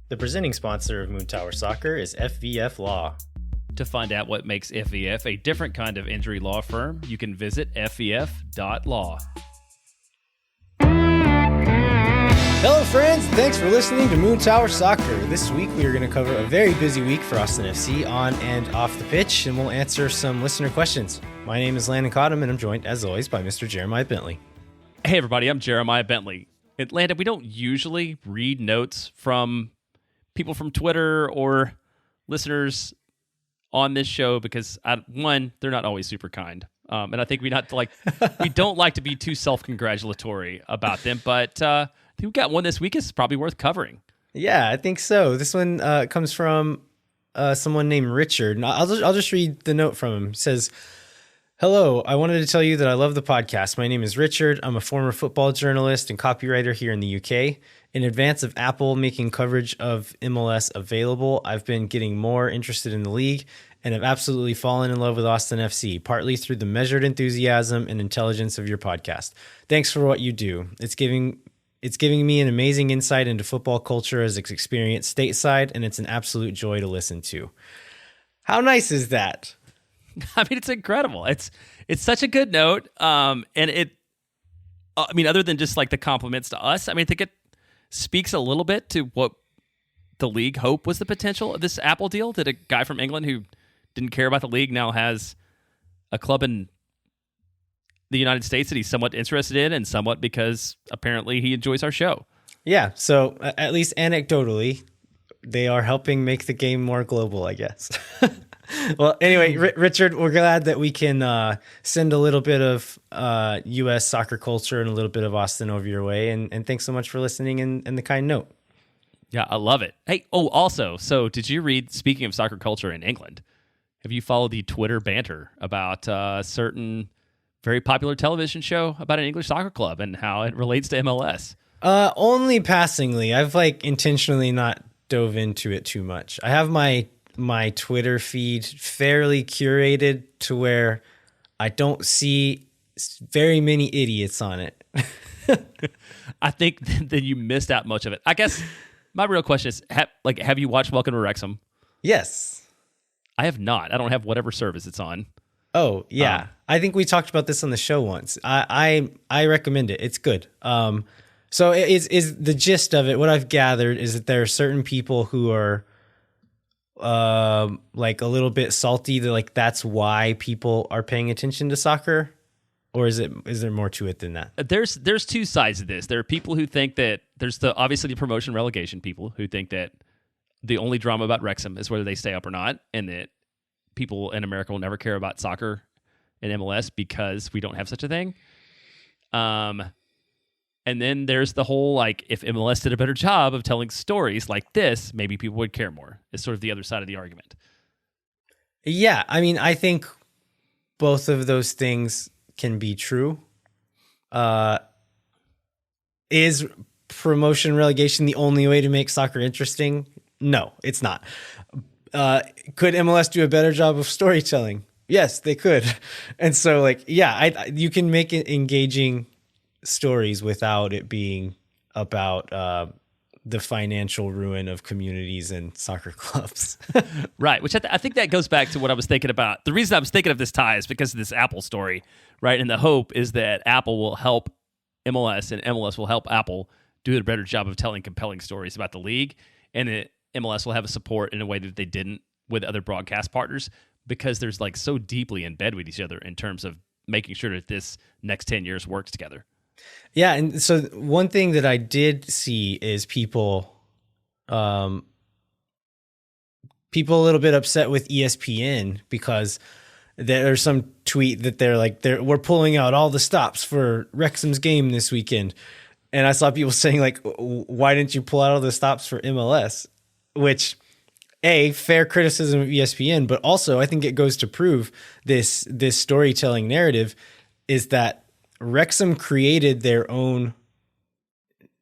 The presenting sponsor of Moon Tower Soccer is FVF Law. To find out what makes FVF a different kind of injury law firm, you can visit fvf.law. Hello friends, thanks for listening to Moon Tower Soccer. This week we are going to cover a very busy week for Austin FC on and off the pitch, and we'll answer some listener questions. My name is Landon Cottom, and I'm joined, as always, by Mr. Jeremiah Bentley. Hey everybody, I'm Jeremiah Bentley. Landon, we don't usually read notes from people from Twitter or listeners on this show because, one, they're not always super kind. And I think we don't like to be too self-congratulatory about them, but I think we got one this week is probably worth covering. Yeah, I think so. This one comes from someone named Richard. And I'll just read the note from him. It says, "Hello, I wanted to tell you that I love the podcast. My name is Richard. I'm a former football journalist and copywriter here in the UK. In advance of Apple making coverage of MLS available, I've been getting more interested in the league and have absolutely fallen in love with Austin FC, partly through the measured enthusiasm and intelligence of your podcast. Thanks for what you do. It's giving me an amazing insight into football culture as it's experienced stateside, and it's an absolute joy to listen to." How nice is that? I mean, it's incredible. It's such a good note, and other than just like the compliments to us, I think it speaks a little bit to what the league hoped was the potential of this Apple deal. That a guy from England who didn't care about the league now has a club in the United States that he's somewhat interested in, and somewhat because apparently he enjoys our show. Yeah, so at least anecdotally, they are helping make the game more global, I guess. Well, anyway, Richard, we're glad that we can send a little bit of U.S. soccer culture and a little bit of Austin over your way. And thanks so much for listening and the kind note. Yeah, I love it. Hey, also, so did you read, speaking of soccer culture in England, have you followed the Twitter banter about a certain very popular television show about an English soccer club and how it relates to MLS? Only passingly. I've intentionally not dove into it too much. I have my Twitter feed fairly curated to where I don't see very many idiots on it. I think that you missed out much of it. I guess my real question is, have you watched Welcome to Wrexham? Yes. I have not. I don't have whatever service it's on. Oh, yeah. I think we talked about this on the show once. I recommend it. It's good. So is the gist of it, what I've gathered is that there are certain people who are a little bit salty that that's why people are paying attention to soccer, or is there more to it than that? There's two sides of this. There are people who think that there's obviously the promotion relegation people who think that the only drama about Wrexham is whether they stay up or not, and that people in America will never care about soccer in MLS because we don't have such a thing. And then there's the whole, if MLS did a better job of telling stories like this, maybe people would care more. It's sort of the other side of the argument. Yeah, I think both of those things can be true. Is promotion relegation the only way to make soccer interesting? No, it's not. Could MLS do a better job of storytelling? Yes, they could. And so, you can make it engaging stories without it being about the financial ruin of communities and soccer clubs. Right, which I think that goes back to what I was thinking about. The reason I was thinking of this tie is because of this Apple story, right? And the hope is that Apple will help MLS and MLS will help Apple do a better job of telling compelling stories about the league, and that MLS will have a support in a way that they didn't with other broadcast partners, because there's so deeply in bed with each other in terms of making sure that this next 10 years works together. Yeah, and so one thing that I did see is people a little bit upset with ESPN because there's some tweet that we're pulling out all the stops for Wrexham's game this weekend. And I saw people saying why didn't you pull out all the stops for MLS? Which, fair criticism of ESPN, but also I think it goes to prove this storytelling narrative is that Wrexham created their own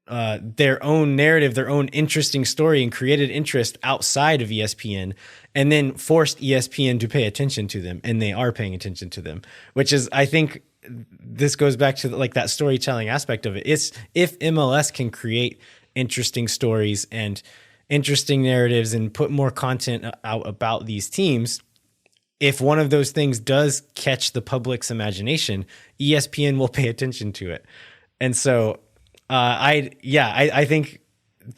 narrative, their own interesting story, and created interest outside of ESPN, and then forced ESPN to pay attention to them, and they are paying attention to them, which is, I think, this goes back to that storytelling aspect of it. It's if MLS can create interesting stories and interesting narratives and put more content out about these teams, if one of those things does catch the public's imagination, ESPN will pay attention to it. And so I think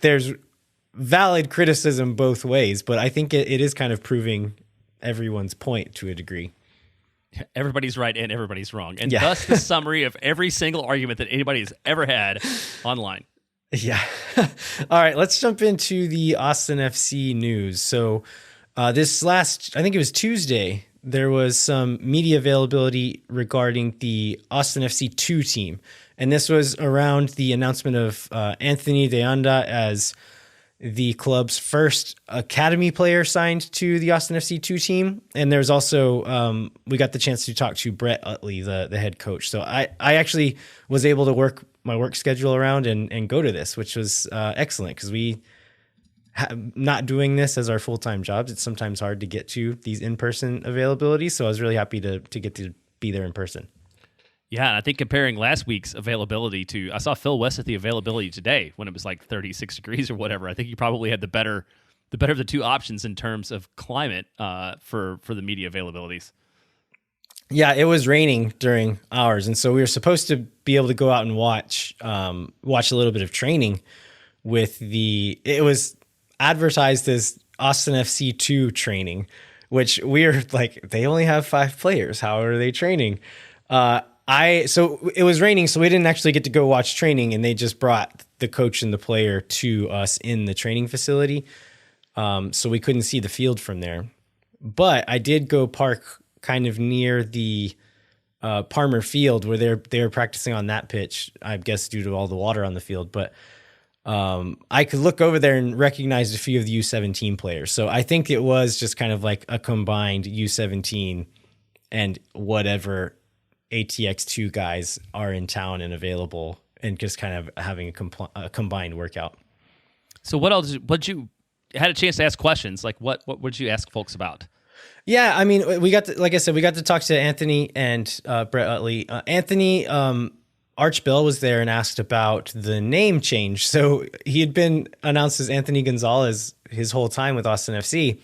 there's valid criticism both ways, but I think it is kind of proving everyone's point to a degree. Everybody's right and everybody's wrong. And thus the summary of every single argument that anybody has ever had online. Yeah. All right, let's jump into the Austin FC news. So this last, I think it was Tuesday, there was some media availability regarding the Austin FC 2 team. And this was around the announcement of Anthony De Anda as the club's first academy player signed to the Austin FC 2 team. And there's also, we got the chance to talk to Brett Utley, the head coach. So I actually was able to work my work schedule around and go to this, which was excellent because we not doing this as our full-time jobs. It's sometimes hard to get to these in-person availabilities. So I was really happy to get to be there in person. Yeah, and I think comparing last week's availability to, I saw Phil West at the availability today when it was like 36 degrees or whatever. I think you probably had the better of the two options in terms of climate for the media availabilities. Yeah, it was raining during ours, and so we were supposed to be able to go out and watch a little bit of training with it was advertised as Austin FC 2 training, which we were like, they only have 5 players. How are they training? So it was raining, so we didn't actually get to go watch training, and they just brought the coach and the player to us in the training facility. So we couldn't see the field from there. But I did go park kind of near the Palmer Field where they were practicing on that pitch, I guess due to all the water on the field. But I could look over there and recognize a few of the U17 players. So I think it was just kind of like a combined U17 and whatever ATX 2 guys are in town and available, and just kind of having a combined workout. So what else? What you had a chance to ask questions? Like what would you ask folks about? Yeah, I mean, we got to talk to Anthony and Brett Utley. Anthony Arch Bell was there and asked about the name change. So he had been announced as Anthony Gonzalez his whole time with Austin FC,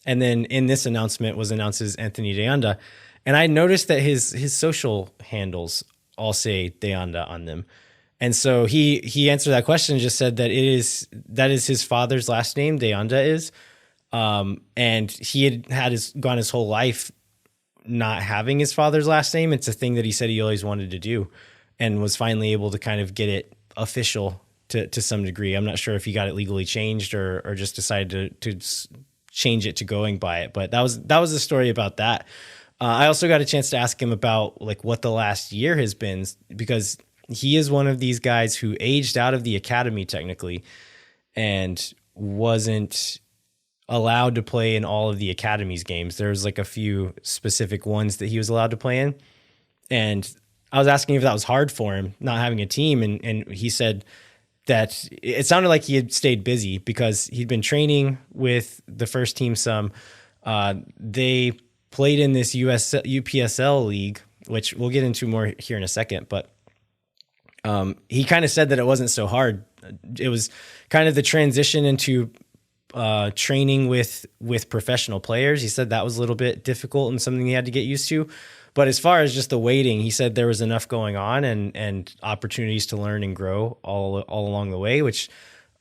and then in this announcement was announced as Anthony De Anda. And I noticed that his social handles all say De Anda on them. And so he answered that question and just said that that is his father's last name, De Anda is. And he had gone his whole life not having his father's last name. It's a thing that he said he always wanted to do, and was finally able to kind of get it official to some degree. I'm not sure if he got it legally changed or just decided to change it to going by it. But that was the story about that. I also got a chance to ask him about like what the last year has been, because he is one of these guys who aged out of the academy technically and wasn't allowed to play in all of the academy's games. There's like a few specific ones that he was allowed to play in. And I was asking if that was hard for him, not having a team. And he said that it sounded like he had stayed busy because he'd been training with the first team some. They played in this UPSL league, which we'll get into more here in a second. But he kind of said that it wasn't so hard. It was kind of the transition into training with professional players. He said that was a little bit difficult and something he had to get used to. But as far as just the waiting, he said there was enough going on and opportunities to learn and grow all along the way, which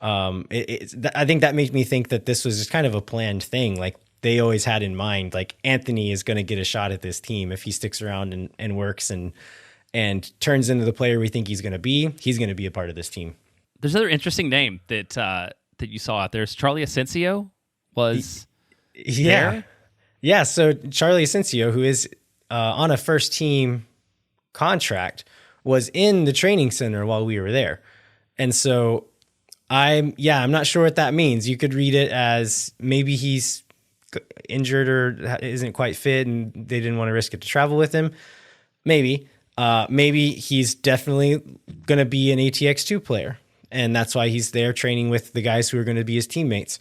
I think that made me think that this was just kind of a planned thing. Like they always had in mind, like Anthony is going to get a shot at this team if he sticks around and works and turns into the player we think he's going to be. He's going to be a part of this team. There's another interesting name that you saw out there. Charlie Asensio was there? Yeah, so Charlie Asensio, who is on a first team contract, was in the training center while we were there. And so I'm not sure what that means. You could read it as maybe he's injured or isn't quite fit and they didn't want to risk it to travel with him. Maybe he's definitely going to be an ATX2 player, and that's why he's there training with the guys who are going to be his teammates.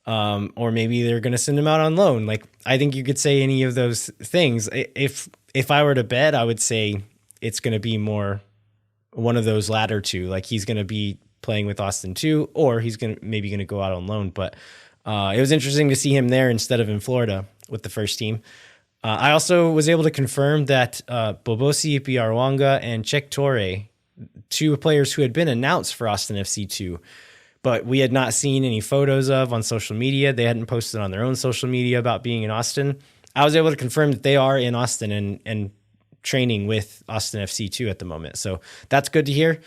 Or maybe they're going to send him out on loan. Like, I think you could say any of those things. If I were to bet, I would say it's going to be more one of those latter two. Like, he's going to be playing with Austin too, or he's maybe going to go out on loan. But it was interesting to see him there instead of in Florida with the first team. I also was able to confirm that Bobosi Biarwanga and Cheick Toure, two players who had been announced for Austin FC2, but we had not seen any photos of on social media. They hadn't posted on their own social media about being in Austin. I was able to confirm that they are in Austin and training with Austin FC2 at the moment. So that's good to hear.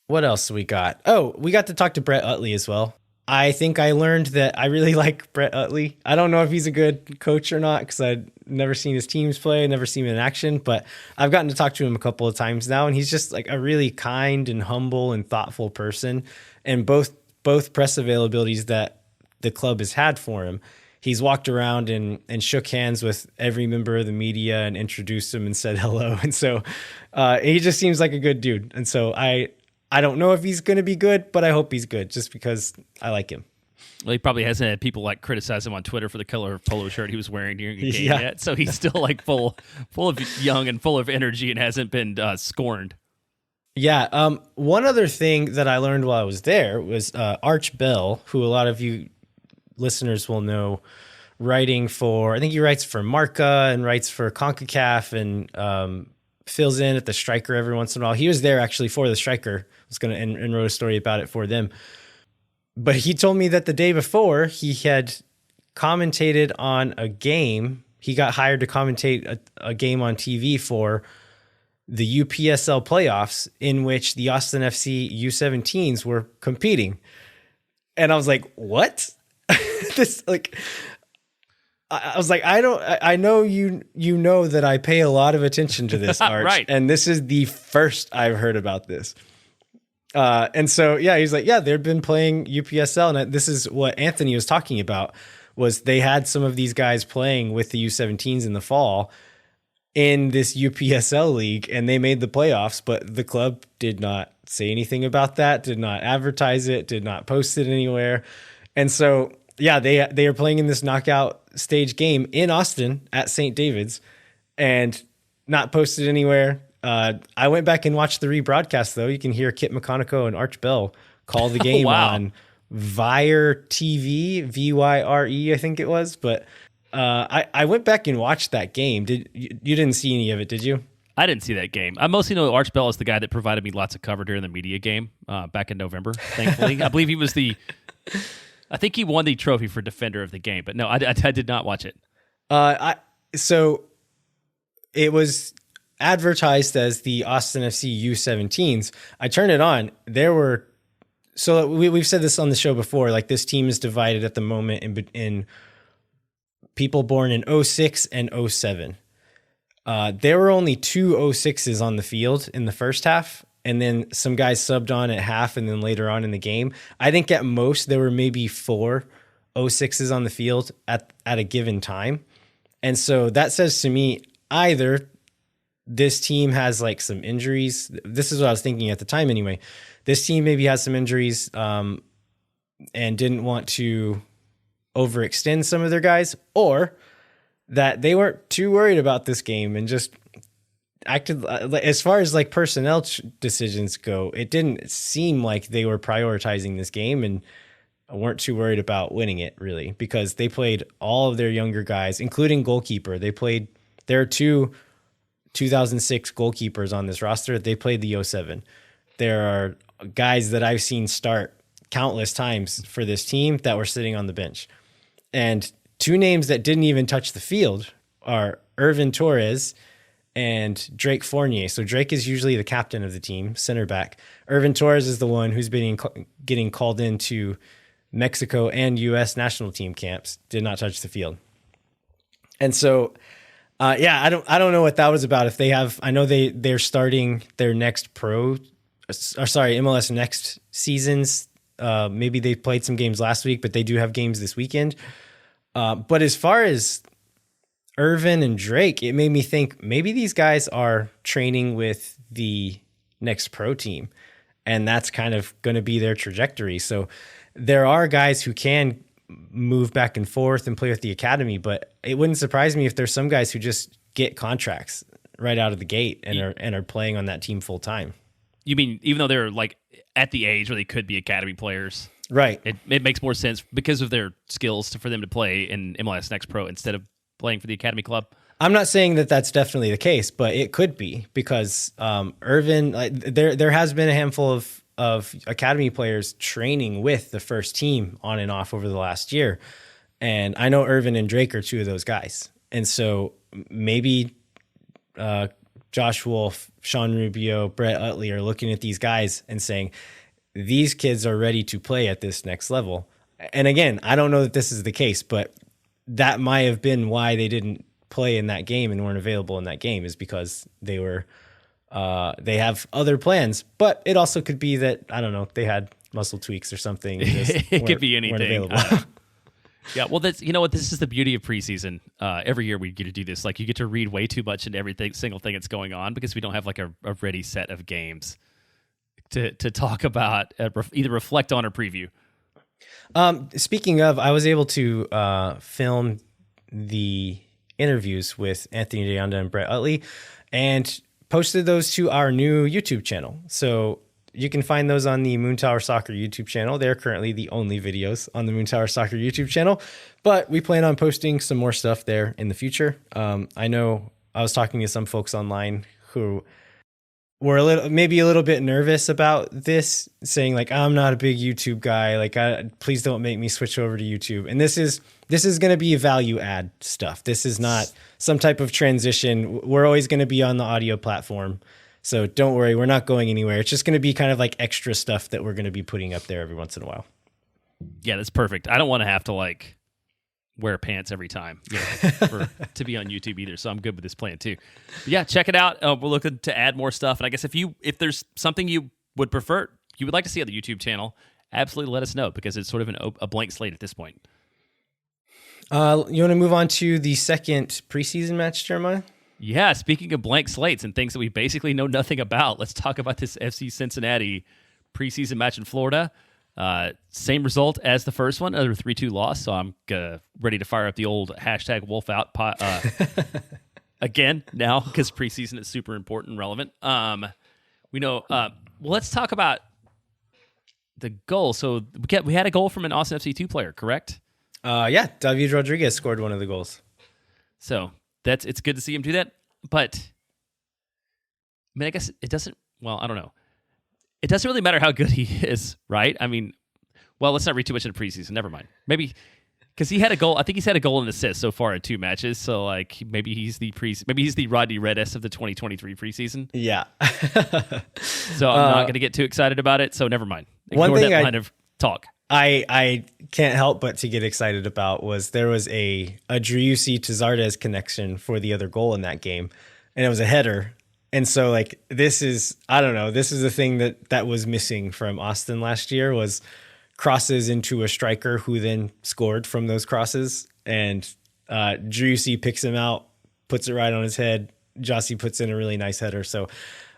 What else we got? Oh, we got to talk to Brett Utley as well. I think I learned that I really like Brett Utley. I don't know if he's a good coach or not because I'd never seen his teams play, never seen him in action, but I've gotten to talk to him a couple of times now, and he's just like a really kind and humble and thoughtful person. And both press availabilities that the club has had for him, he's walked around and shook hands with every member of the media and introduced him and said hello. And so he just seems like a good dude. And so I don't know if he's going to be good, but I hope he's good just because I like him. Well, he probably hasn't had people like criticize him on Twitter for the color of polo shirt he was wearing during the game yet. So he's still like full of young and full of energy and hasn't been scorned. Yeah. One other thing that I learned while I was there was Arch Bell, who a lot of you listeners will know, writing for, I think he writes for Marca and writes for CONCACAF and fills in at the Striker every once in a while. He was there actually for the Striker. I was going to and wrote a story about it for them. But he told me that the day before he had commentated on a game. He got hired to commentate a game on TV for the UPSL playoffs in which the Austin FC U17s were competing. And I was like, what? This like, I was like, I know you know that I pay a lot of attention to this, Arch. Right. And this is the first I've heard about this. And so, yeah, he's like, yeah, they've been playing UPSL. And this is what Anthony was talking about, was they had some of these guys playing with the U17s in the fall in this UPSL league, and they made the playoffs, but the club did not say anything about that, did not advertise it, did not post it anywhere. And so, yeah, they are playing in this knockout stage game in Austin at St. David's and not posted anywhere. I went back and watched the rebroadcast, though. You can hear Kit McConico and Arch Bell call the game on Vyre TV, VYRE, I think it was. But I went back and watched that game. You didn't see any of it, did you? I didn't see that game. I mostly know Arch Bell is the guy that provided me lots of cover during the media game back in November, thankfully. I believe he was I think he won the trophy for defender of the game, but no, I did not watch it. So it was advertised as the Austin FC U17s. I turned it on. So we've said this on the show before, like this team is divided at the moment in people born in 06 and 07. There were only two 06s on the field in the first half, and then some guys subbed on at half and then later on in the game. I think at most there were maybe four 06s on the field at a given time. And so that says to me, either this team has like some injuries. This is what I was thinking at the time anyway. This team maybe has some injuries and didn't want to overextend some of their guys, or that they weren't too worried about this game and just acted as far as like personnel decisions go. It didn't seem like they were prioritizing this game and weren't too worried about winning it, really, because they played all of their younger guys, including goalkeeper. There are two 2006 goalkeepers on this roster. They played the 07. There are guys that I've seen start countless times for this team that were sitting on the bench. And two names that didn't even touch the field are Irvin Torres and Drake Fournier. So Drake is usually the captain of the team, center back. Irvin Torres is the one who's been getting called into Mexico and U.S. national team camps, did not touch the field. And so, I don't know what that was about. If they have, I know they're starting their next MLS next seasons. Maybe they played some games last week, but they do have games this weekend. But as far as Irvin and Drake, it made me think maybe these guys are training with the next pro team, and that's kind of going to be their trajectory. So there are guys who can move back and forth and play with the academy, but it wouldn't surprise me if there's some guys who just get contracts right out of the gate and are playing on that team full time. You mean even though they're like at the age where they could be academy players. Right. It makes more sense because of their skills for them to play in MLS Next Pro instead of playing for the academy club. I'm not saying that that's definitely the case, but it could be because Irvin, there has been a handful of academy players training with the first team on and off over the last year. And I know Irvin and Drake are two of those guys. And so maybe Josh Wolf, Sean Rubio, Brett Utley are looking at these guys and saying, these kids are ready to play at this next level. And again, I don't know that this is the case, but that might have been why they didn't play in that game and weren't available in that game, is because they were they have other plans. But it also could be that, I don't know, they had muscle tweaks or something. It could be anything. Yeah, well, that's, you know what, this is the beauty of preseason. Every year we get to do this. Like, you get to read way too much into everything, single thing that's going on, because we don't have like a ready set of games to talk about, either reflect on or preview. Speaking of, I was able to film the interviews with Anthony DeAnda and Brett Utley and posted those to our new YouTube channel. So you can find those on the Moon Tower Soccer YouTube channel. They're currently the only videos on the Moon Tower Soccer YouTube channel, but we plan on posting some more stuff there in the future. I know I was talking to some folks online who were maybe a little bit nervous about this, saying like, I'm not a big YouTube guy. Like, please don't make me switch over to YouTube. And this is going to be value add stuff. This is not some type of transition. We're always going to be on the audio platform. So don't worry, we're not going anywhere. It's just going to be kind of like extra stuff that we're going to be putting up there every once in a while. Yeah, that's perfect. I don't want to have to like wear pants every time, you know, to be on YouTube either. So I'm good with this plan too. But yeah, check it out. We're looking to add more stuff. And I guess if there's something you would prefer, you would like to see on the YouTube channel, absolutely let us know, because it's sort of a blank slate at this point. You want to move on to the second preseason match, Jeremiah? Yeah, speaking of blank slates and things that we basically know nothing about, let's talk about this FC Cincinnati preseason match in Florida. Same result as the first one, another 3-2 loss. So I'm ready to fire up the old hashtag Wolf Out again now, because preseason is super important and relevant. We know. Well, let's talk about the goal. So we had a goal from an Austin FC 2 player, correct? Yeah, David Rodriguez scored one of the goals. So it's good to see him do that. But I mean, I guess it doesn't. Well, I don't know. It doesn't really matter how good he is, right? I mean, well, let's not read too much into preseason. Never mind. Maybe because he had a goal. I think he's had a goal and assist so far in 2 matches. So like maybe he's the Rodney Redis of the 2023 preseason. Yeah. So I'm not going to get too excited about it. So never mind. Ignore that line of talk. I can't help but to get excited about was there was a Driussi to Zardes connection for the other goal in that game, and it was a header. And so like this is the thing that was missing from Austin last year, was crosses into a striker who then scored from those crosses. And Driussi picks him out, puts it right on his head. Jossie puts in a really nice header. So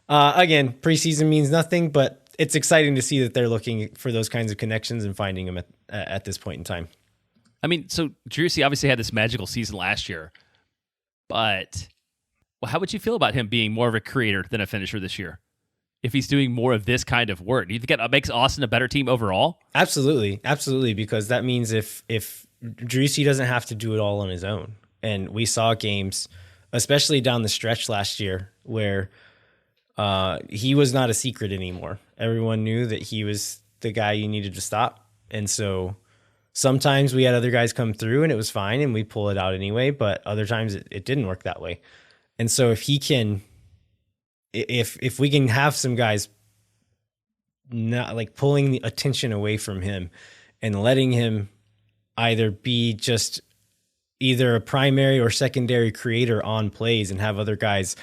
again, preseason means nothing, but it's exciting to see that they're looking for those kinds of connections and finding them at this point in time. I mean, so Driussi obviously had this magical season last year, but well, how would you feel about him being more of a creator than a finisher this year? If he's doing more of this kind of work, do you think it makes Austin a better team overall? Absolutely. Absolutely. Because that means if Driussi doesn't have to do it all on his own. And we saw games, especially down the stretch last year, where he was not a secret anymore. Everyone knew that he was the guy you needed to stop. And so sometimes we had other guys come through and it was fine and we pull it out anyway, but other times it didn't work that way. And so if we can have some guys not like pulling the attention away from him and letting him either be just either a primary or secondary creator on plays and have other guys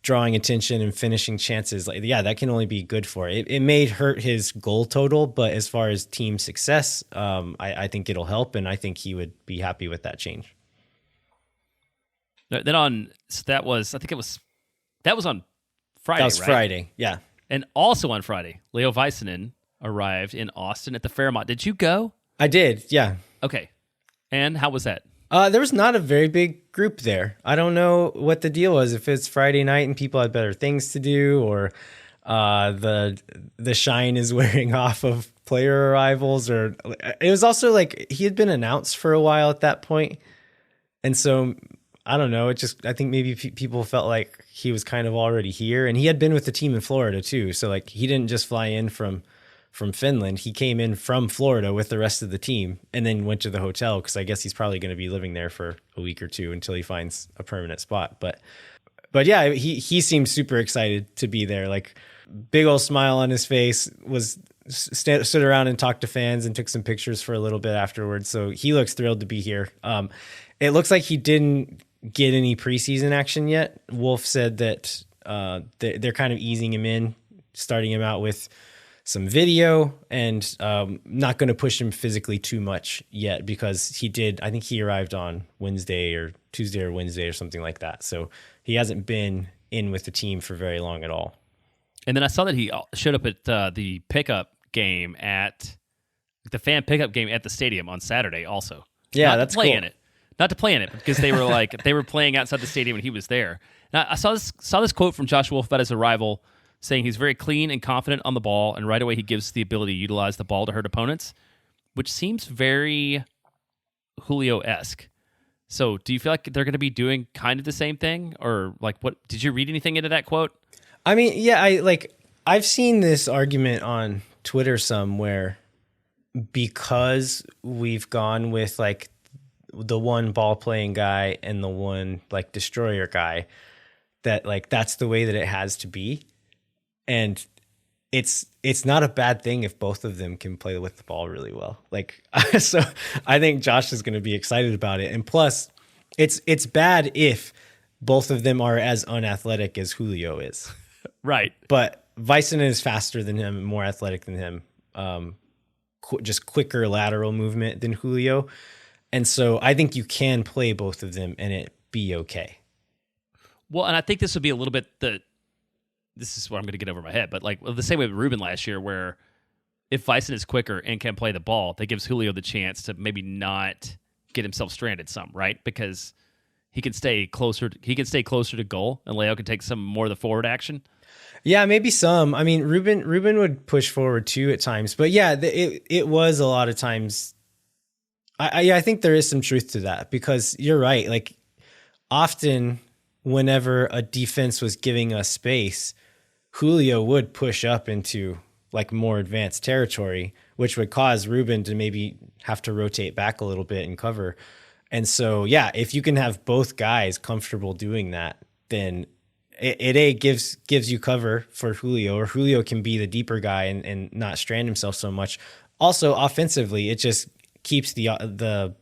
drawing attention and finishing chances, like, yeah, that can only be good for it. It may hurt his goal total, but as far as team success, I think it'll help, and I think he would be happy with that change. Then that was on Friday. That was right? Friday, yeah. And also on Friday, Leo Vaisanen arrived in Austin at the Fairmont. Did you go? I did, yeah. Okay. And how was that? There was not a very big group there. I don't know what the deal was, if it's Friday night and people had better things to do, or the shine is wearing off of player arrivals, or it was also like he had been announced for a while at that point, and so I don't know. I think maybe people felt like he was kind of already here, and he had been with the team in Florida too. So like he didn't just fly in from Finland. He came in from Florida with the rest of the team and then went to the hotel because I guess he's probably going to be living there for a week or two until he finds a permanent spot. But yeah, he seemed super excited to be there. Like big old smile on his face, stood around and talked to fans and took some pictures for a little bit afterwards. So he looks thrilled to be here. It looks like he didn't get any preseason action yet. Wolf said that they're kind of easing him in, starting him out with some video, and not going to push him physically too much yet because I think he arrived on Wednesday or Tuesday or Wednesday or something like that. So he hasn't been in with the team for very long at all. And then I saw that he showed up at the pickup game at the fan pickup game at the stadium on Saturday also. Yeah, that's cool. Not to play in it because they were playing outside the stadium when he was there. Now, I saw this quote from Josh Wolf about his arrival, saying he's very clean and confident on the ball, and right away he gives the ability to utilize the ball to hurt opponents, which seems very Julio-esque. So do you feel like they're going to be doing kind of the same thing? Or like, what did you read anything into that quote? I mean, yeah, I've seen this argument on Twitter where because we've gone with like the one ball playing guy and the one like destroyer guy, that like that's the way that it has to be. And it's not a bad thing if both of them can play with the ball really well. Like, so I think Josh is going to be excited about it. And plus, it's bad if both of them are as unathletic as Julio is. Right. But Vaisanen is faster than him, more athletic than him, just quicker lateral movement than Julio. And so I think you can play both of them and it be okay. Well, and I think this would be a little bit this is what I'm going to get over my head, but like the same way with Ruben last year, where if Vaisanen is quicker and can play the ball, that gives Julio the chance to maybe not get himself stranded some, right? Because he can stay closer to goal, and Leo can take some more of the forward action. Yeah, maybe some. I mean, Ruben would push forward too at times, but yeah, it was a lot of times. I think there is some truth to that because you're right. Like often, whenever a defense was giving us space, Julio would push up into like more advanced territory, which would cause Ruben to maybe have to rotate back a little bit and cover. And so, yeah, if you can have both guys comfortable doing that, then it gives you cover for Julio, or Julio can be the deeper guy and not strand himself so much. Also, offensively, it just keeps the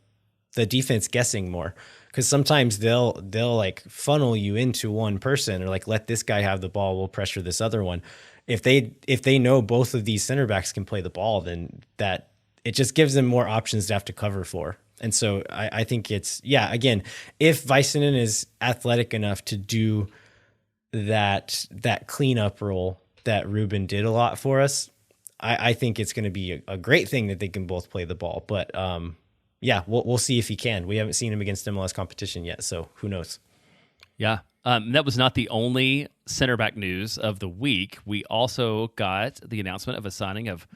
defense guessing more. Because sometimes they'll like funnel you into one person, or like let this guy have the ball, we'll pressure this other one. If they know both of these center backs can play the ball, then that it just gives them more options to have to cover for. And so I think again, if Vaisanen is athletic enough to do that cleanup role that Ruben did a lot for us, I think it's going to be a great thing that they can both play the ball. But yeah, we'll see if he can. We haven't seen him against MLS competition yet, so who knows? Yeah, that was not the only center back news of the week. We also got the announcement of a signing of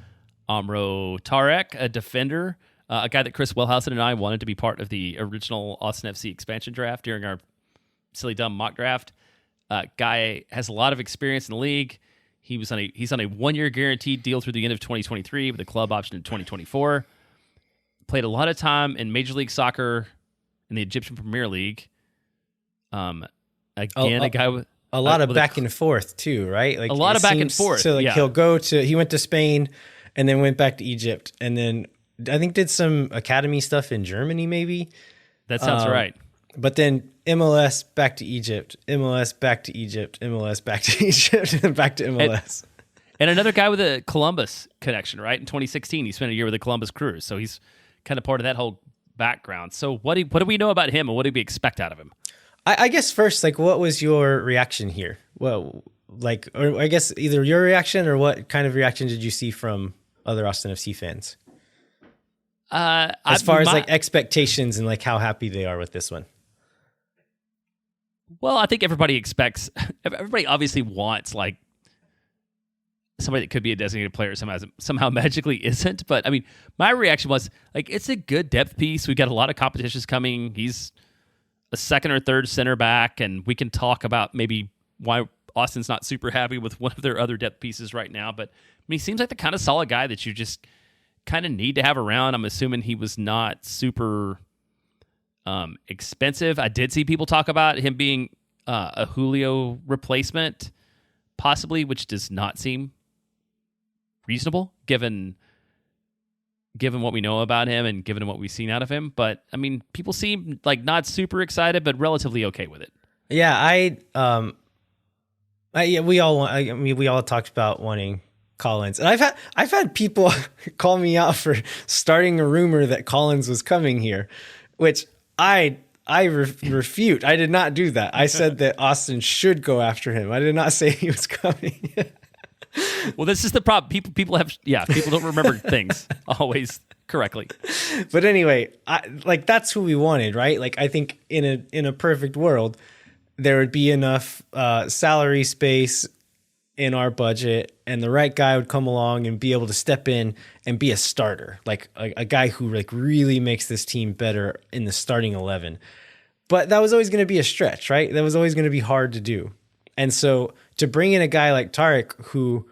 Amro Tarek, a defender, a guy that Chris Wellhausen and I wanted to be part of the original Austin FC expansion draft during our silly dumb mock draft. Guy has a lot of experience in the league. He's on a 1-year guaranteed deal through the end of 2023 with a club option in 2024. Played a lot of time in Major League Soccer in the Egyptian Premier League. A guy with a lot of back and forth too, right? Like a lot of back and forth. So like he went to Spain and then went back to Egypt, and then I think did some academy stuff in Germany, maybe. That sounds right. But then MLS back to Egypt, MLS back to Egypt, MLS back to Egypt, and back to MLS. And another guy with a Columbus connection, right? In 2016, he spent a year with the Columbus Crew, so he's kind of part of that whole background. So what do we know about him, and what do we expect out of him? I guess first, like, what was your reaction here? Well, like, or I guess either your reaction or what kind of reaction did you see from other Austin FC fans? As far as like expectations and like how happy they are with this one. Well, I think everybody obviously wants like somebody that could be a designated player somehow magically isn't. But I mean, my reaction was like, it's a good depth piece. We've got a lot of competitions coming. He's a second or third center back, and we can talk about maybe why Austin's not super happy with one of their other depth pieces right now. But I mean, he seems like the kind of solid guy that you just kind of need to have around. I'm assuming he was not super expensive. I did see people talk about him being a Julio replacement, possibly, which does not seem reasonable given what we know about him and given what we've seen out of him. But I mean, people seem like not super excited, but relatively okay with it. Yeah, we all talked about wanting Collins, and I've had people call me out for starting a rumor that Collins was coming here, which I refute. I did not do that. I said that Austin should go after him. I did not say he was coming. Well, this is the problem. People don't remember things always correctly. But anyway, that's who we wanted, right? Like, I think in a perfect world, there would be enough salary space in our budget, and the right guy would come along and be able to step in and be a starter, like a guy who like really makes this team better in the starting 11. But that was always going to be a stretch, right? That was always going to be hard to do. And so to bring in a guy like Tarek, who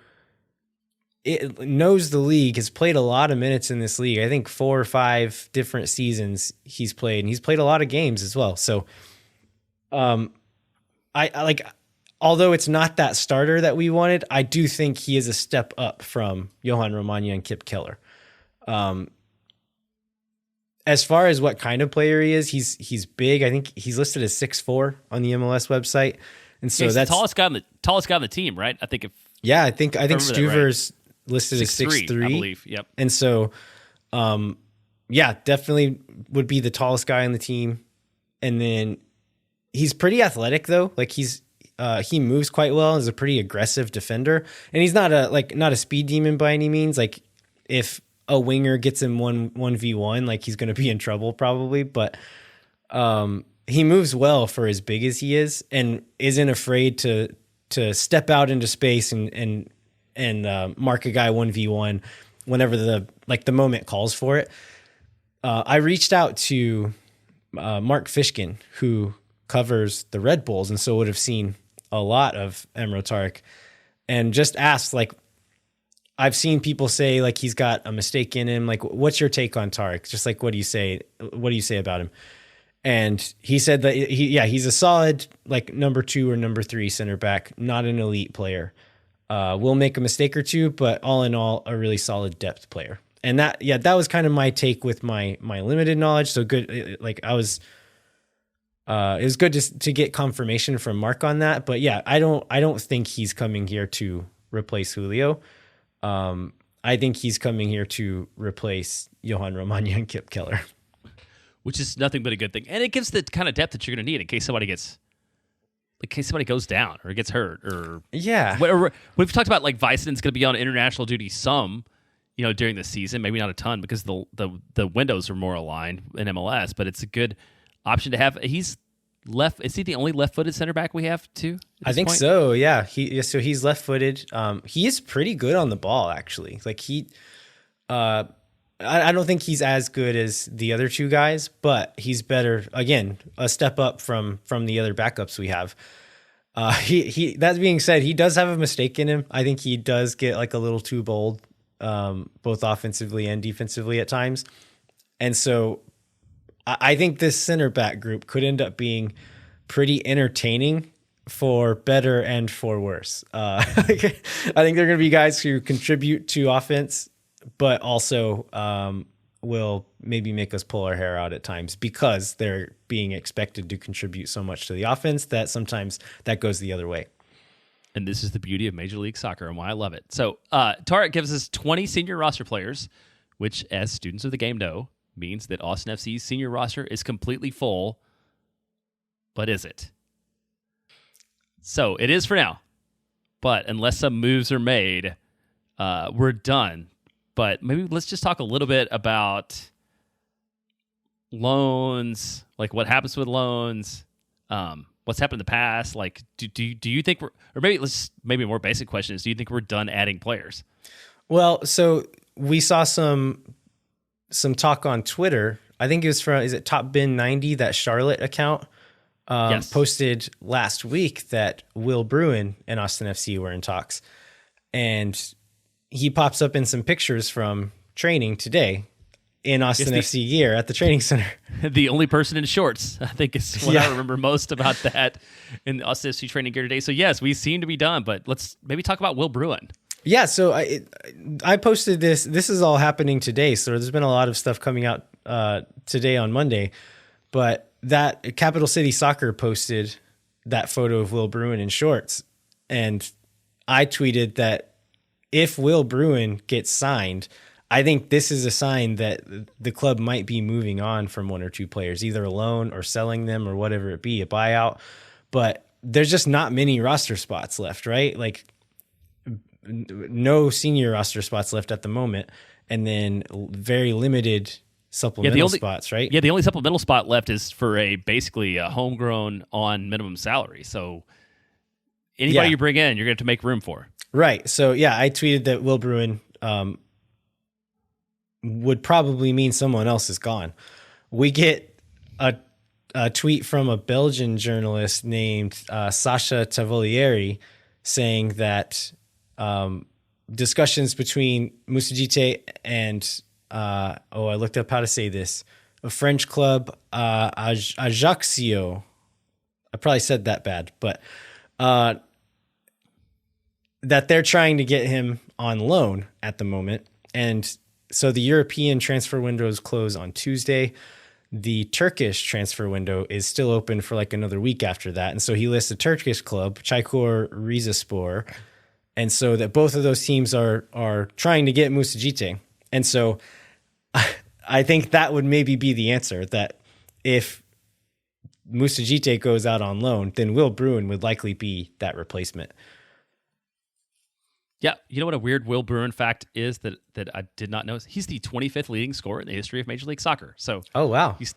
knows the league, has played a lot of minutes in this league. I think 4 or 5 different seasons he's played, and he's played a lot of games as well. So, I like, although it's not that starter that we wanted, I do think he is a step up from Johan Romagna and Kip Keller. As far as what kind of player he is, he's big. I think he's listed as 6'4" on the MLS website. And so he's that's the tallest guy on the team, right? I think I think Stuver's right, listed as 6'3", I believe. Yep. And so, definitely would be the tallest guy on the team. And then he's pretty athletic though. Like he moves quite well and is a pretty aggressive defender. And he's not a speed demon by any means. Like if a winger gets him 1v1, like he's going to be in trouble probably. But he moves well for as big as he is, and isn't afraid to step out into space and mark a guy 1v1 whenever the moment calls for it. I reached out to Mark Fishkin, who covers the Red Bulls, and so would have seen a lot of Amro Tarek, and just asked, like, I've seen people say like he's got a mistake in him. Like, what's your take on Tarek? Just like, what do you say about him? And he said that he's a solid like number 2 or number 3 center back, not an elite player. Will make a mistake or two, but all in all, a really solid depth player. And that was kind of my take with my limited knowledge. So good, like it was good to get confirmation from Mark on that. But yeah, I don't think he's coming here to replace Julio. I think he's coming here to replace Johan Romagna and Kip Keller, which is nothing but a good thing, and it gives the kind of depth that you're going to need in case somebody goes down or gets hurt, or we've talked about like Vaisanen's going to be on international duty some, during the season, maybe not a ton because the windows are more aligned in MLS, but it's a good option to have. He's left. Is he the only left-footed center back we have too? I think so. Yeah. So he's left-footed. He is pretty good on the ball, actually. Like I don't think he's as good as the other 2 guys, but he's better. Again, a step up from the other backups we have. He that being said, he does have a mistake in him. I think he does get like a little too bold, both offensively and defensively at times. And so I think this center back group could end up being pretty entertaining for better and for worse. I think they're going to be guys who contribute to offense, but also will maybe make us pull our hair out at times because they're being expected to contribute so much to the offense that sometimes that goes the other way. And this is the beauty of Major League Soccer and why I love it. So Tarek gives us 20 senior roster players, which, as students of the game know, means that Austin FC's senior roster is completely full. But is it? So it is for now. But unless some moves are made, we're done. But maybe let's just talk a little bit about loans, like what happens with loans, what what's happened in the past? Like, do you think we're, or maybe a more basic question is, do you think we're done adding players? Well, so we saw some talk on Twitter. I think it was from, is it Top Bin 90, that Charlotte account, Yes. posted last week that Will Bruin and Austin FC were in talks. And he pops up in some pictures from training today in Austin FC gear at the training center. The only person in shorts, I think, is what I remember most about that in the Austin FC training gear today. So yes, we seem to be done, but let's maybe talk about Will Bruin. Yeah, so I posted this. This is all happening today, so there's been a lot of stuff coming out today on Monday. But that Capital City Soccer posted that photo of Will Bruin in shorts, and I tweeted that if Will Bruin gets signed, I think this is a sign that the club might be moving on from one or two players, either a loan or selling them or whatever it be, a buyout. But there's just not many roster spots left, right? Like, no senior roster spots left at the moment, and then very limited supplemental spots, right? Yeah, the only supplemental spot left is for basically a homegrown on minimum salary. So anybody you bring in, you're going to have to make room for. Right. So yeah, I tweeted that Will Bruin would probably mean someone else is gone. We get a tweet from a Belgian journalist named Sasha Tavolieri saying that discussions between Moussa Djitte and I looked up how to say this, a French club, Ajaccio. I probably said that bad, but that they're trying to get him on loan at the moment. And so the European transfer windows close on Tuesday. The Turkish transfer window is still open for like another week after that. And so he lists a Turkish club, Çaykur Rizespor. And so that both of those teams are trying to get Moussa Djitte. And so I think that would maybe be the answer, that if Moussa Djitte goes out on loan, then Will Bruin would likely be that replacement. Yeah, you know what a weird Will Bruin fact is that I did not know? He's the 25th leading scorer in the history of Major League Soccer. So oh wow, he's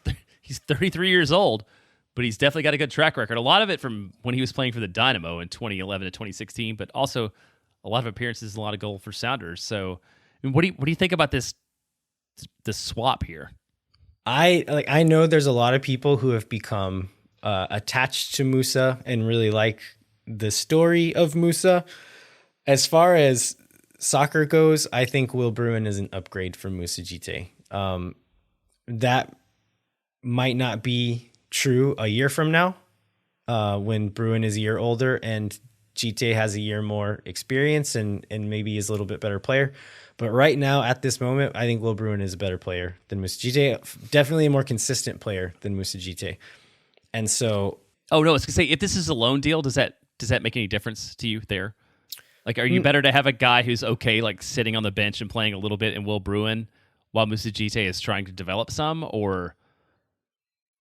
33 years old, but he's definitely got a good track record. A lot of it from when he was playing for the Dynamo in 2011 to 2016, but also a lot of appearances, a lot of goal for Sounders. So, I mean, what do you think about this swap here? I know there's a lot of people who have become attached to Moussa and really like the story of Moussa. As far as soccer goes, I think Will Bruin is an upgrade from Moussa Djitte. That might not be true a year from now, when Bruin is a year older and Djitte has a year more experience and maybe is a little bit better player. But right now, at this moment, I think Will Bruin is a better player than Moussa Djitte. Definitely a more consistent player than Moussa Djitte. And so, oh no, I was gonna say, if this is a loan deal, does that make any difference to you there? Like, are you better to have a guy who's okay, like sitting on the bench and playing a little bit in Will Bruin while Moussa Djitte is trying to develop some, or?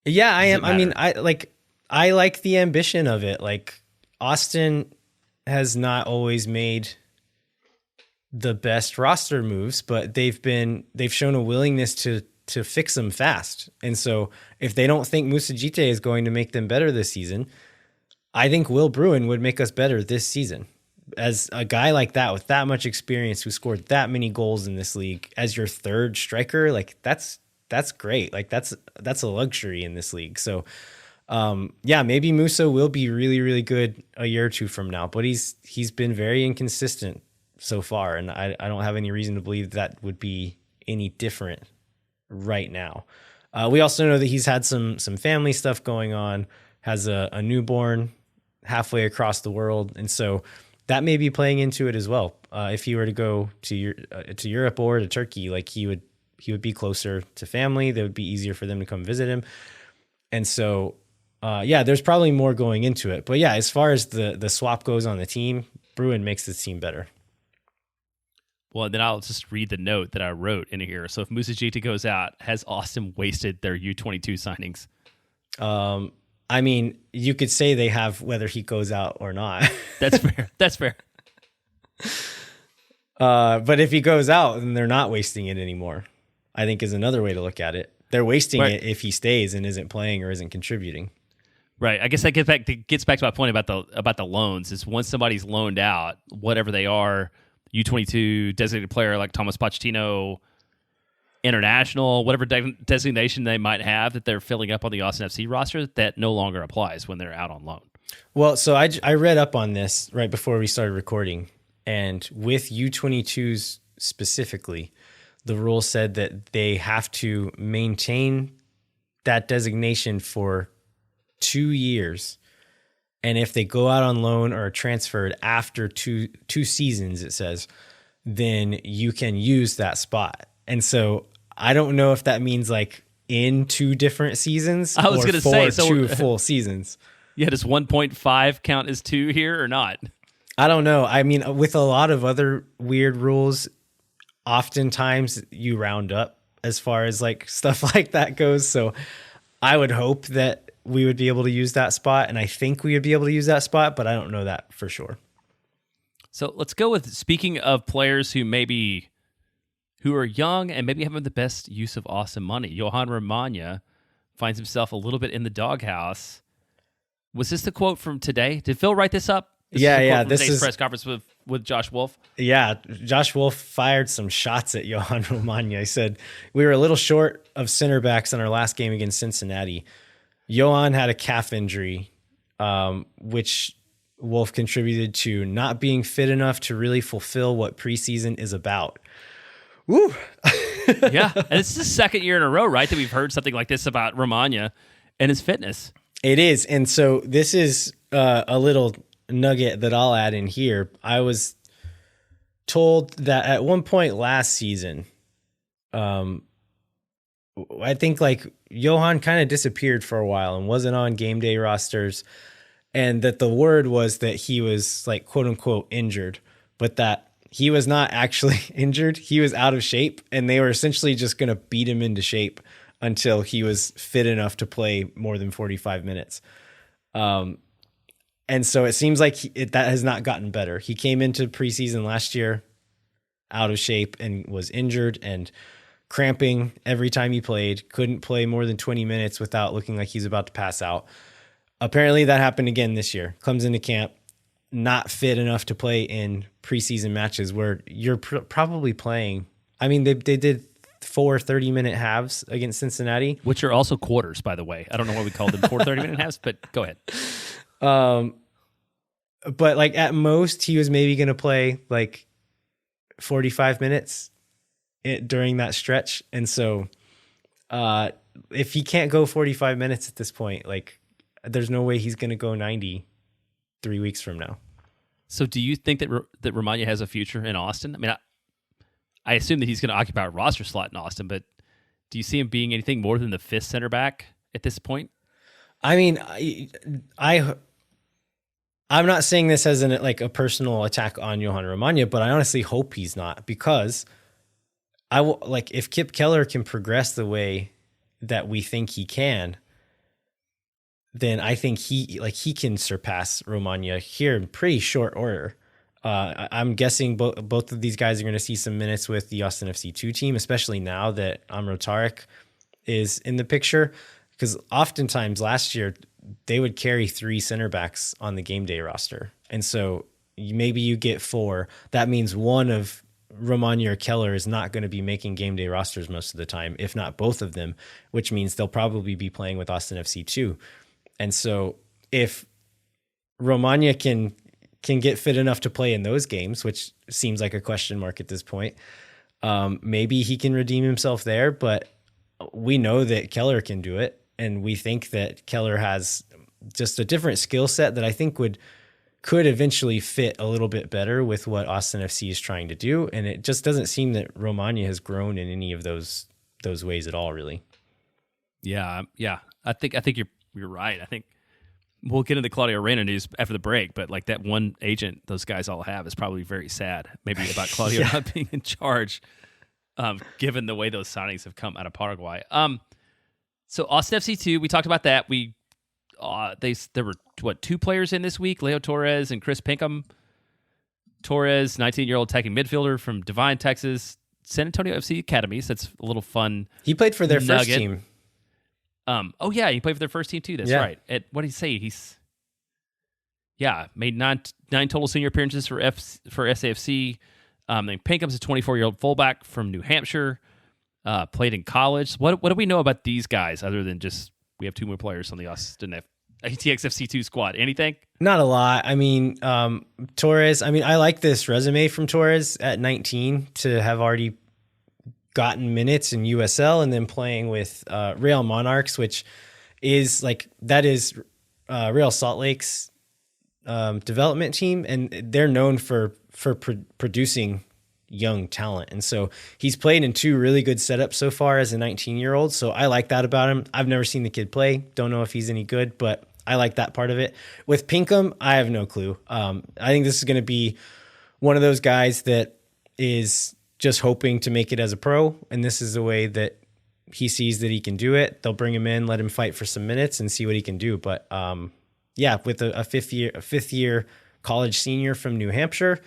Yeah, I am. I mean, I like the ambition of it. Like, Austin has not always made the best roster moves, but they've shown a willingness to fix them fast. And so if they don't think Moussa Djitte is going to make them better this season, I think Will Bruin would make us better this season. As a guy like that with that much experience, who scored that many goals in this league as your third striker, like that's great. Like that's a luxury in this league. So yeah, maybe Moussa will be really, really good a year or two from now, but he's been very inconsistent so far, and I don't have any reason to believe that would be any different right now. We also know that he's had some family stuff going on, has a newborn halfway across the world, and so that may be playing into it as well. If he were to go to Europe or to Turkey, like he would be closer to family. That would be easier for them to come visit him. And so, yeah, there's probably more going into it. But yeah, as far as the swap goes on the team, Bruin makes the team better. Well, then I'll just read the note that I wrote in here. So if Moussa Djitte goes out, has Austin wasted their U22 signings? I mean, you could say they have, whether he goes out or not. That's fair. That's fair. But if he goes out, then they're not wasting it anymore, I think, is another way to look at it. They're wasting it if he stays and isn't playing or isn't contributing. Right. I guess that gets back to my point about the loans. Is once somebody's loaned out, whatever they are, U22 designated player like Thomas Pochettino, international, whatever designation they might have that they're filling up on the Austin FC roster, that no longer applies when they're out on loan. Well, so I read up on this right before we started recording, and with U22s specifically, the rule said that they have to maintain that designation for 2 years. And if they go out on loan or are transferred after two seasons, it says, then you can use that spot. And so I don't know if that means like in 2 different seasons I was or going to for say, so 2 full seasons. Yeah, does 1.5 count as 2 here or not? I don't know. I mean, with a lot of other weird rules, oftentimes you round up as far as like stuff like that goes. So I would hope that we would be able to use that spot, and I think we would be able to use that spot, but I don't know that for sure. So let's go with, speaking of players who are young and maybe having the best use of awesome money. Johan Romagna finds himself a little bit in the doghouse. Was this the quote from today? Did Phil write this up? This is press conference with Josh Wolf. Yeah, Josh Wolf fired some shots at Johan Romagna. He said, "We were a little short of center backs in our last game against Cincinnati. Johan had a calf injury, which Wolf contributed to not being fit enough to really fulfill what preseason is about." Woo! Yeah, and it's the second year in a row, right, that we've heard something like this about Romagna and his fitness. It is, and so this is a little nugget that I'll add in here. I was told that at one point last season, I think like Johan kind of disappeared for a while and wasn't on game day rosters, and that the word was that he was like quote unquote injured, but that he was not actually injured. He was out of shape, and they were essentially just going to beat him into shape until he was fit enough to play more than 45 minutes. And so it seems like that has not gotten better. He came into preseason last year out of shape and was injured and cramping every time he played, couldn't play more than 20 minutes without looking like he's about to pass out. Apparently that happened again this year. Comes into camp, not fit enough to play in preseason matches where you're probably playing. I mean, they did 4 30-minute halves against Cincinnati, which are also quarters, by the way. I don't know why we called them 4 30-minute halves, but go ahead. But like at most, he was maybe going to play like 45 minutes during that stretch. And so if he can't go 45 minutes at this point, like there's no way he's going to go 90 3 weeks from now. So do you think that Romagna has a future in Austin? I mean, I assume that he's going to occupy a roster slot in Austin, but do you see him being anything more than the 5th center back at this point? I mean, I'm not saying this as a personal attack on Johan Romagna, but I honestly hope he's not, because if Kip Keller can progress the way that we think he can, then I think he can surpass Romagna here in pretty short order. I'm guessing both of these guys are going to see some minutes with the Austin FC2 team, especially now that Amro Tarek is in the picture, because oftentimes last year they would carry 3 center backs on the game day roster. And so maybe you get 4. That means one of Romagna or Keller is not going to be making game day rosters most of the time, if not both of them, which means they'll probably be playing with Austin FC too. And so if Romagna can get fit enough to play in those games, which seems like a question mark at this point, maybe he can redeem himself there, but we know that Keller can do it. And we think that Keller has just a different skill set that I think could eventually fit a little bit better with what Austin FC is trying to do. And it just doesn't seem that Romagna has grown in any of those ways at all, really. Yeah. I think you're right. I think we'll get into Claudio Reyna news after the break, but like that one agent those guys all have is probably very sad, maybe about Claudio not being in charge, given the way those signings have come out of Paraguay. So Austin FC2, we talked about that. There were 2 players in this week, Leo Torres and Chris Pinkham. Torres, 19-year-old attacking midfielder from Devine, Texas, San Antonio FC Academies. That's a little fun. He played for their nugget. first team. Oh yeah, he played for their first team too. That's right. What did he say? He's made nine total senior appearances for SAFC. Then Pinkham's a 24-year-old fullback from New Hampshire. Played in college. What do we know about these guys other than just we have two more players on the Austin ATX FC2 squad? Anything? Not a lot. I mean, Torres. I mean, I like this resume from Torres at 19 to have already gotten minutes in USL and then playing with Real Monarchs, which is Real Salt Lake's development team, and they're known for producing young talent. And so he's played in two really good setups so far as a 19-year-old. So I like that about him. I've never seen the kid play. Don't know if he's any good, but I like that part of it. With Pinkham, I have no clue. I think this is going to be one of those guys that is just hoping to make it as a pro. And this is the way that he sees that he can do it. They'll bring him in, let him fight for some minutes and see what he can do. But with a fifth year college senior from New Hampshire,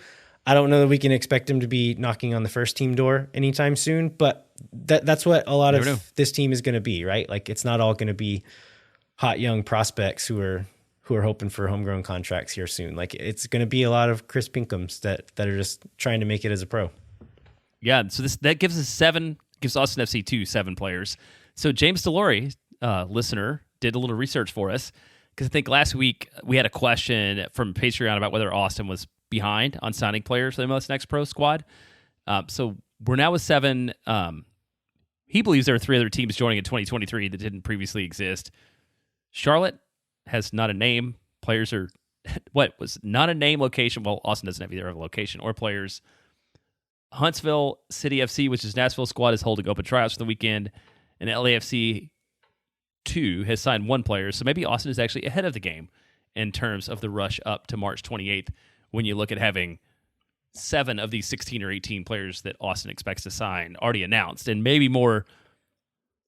I don't know that we can expect him to be knocking on the first team door anytime soon, but that's what a lot of this team is going to be, right? Like, it's not all going to be hot young prospects who are hoping for homegrown contracts here soon. Like, it's going to be a lot of Chris Pinkhams that are just trying to make it as a pro. Yeah, so that gives Austin FC 7 players. So James Delory, listener, did a little research for us because I think last week we had a question from Patreon about whether Austin was behind on signing players for the MLS Next Pro squad. So we're now with 7. He believes there are 3 other teams joining in 2023 that didn't previously exist. Charlotte has not a name. Players are was not a name, location. Well, Austin doesn't have either a location or players. Huntsville City FC, which is Nashville squad, is holding open tryouts for the weekend, and LAFC 2 has signed 1 player. So maybe Austin is actually ahead of the game in terms of the rush up to March 28th. When you look at having 7 of these 16 or 18 players that Austin expects to sign already announced, and maybe more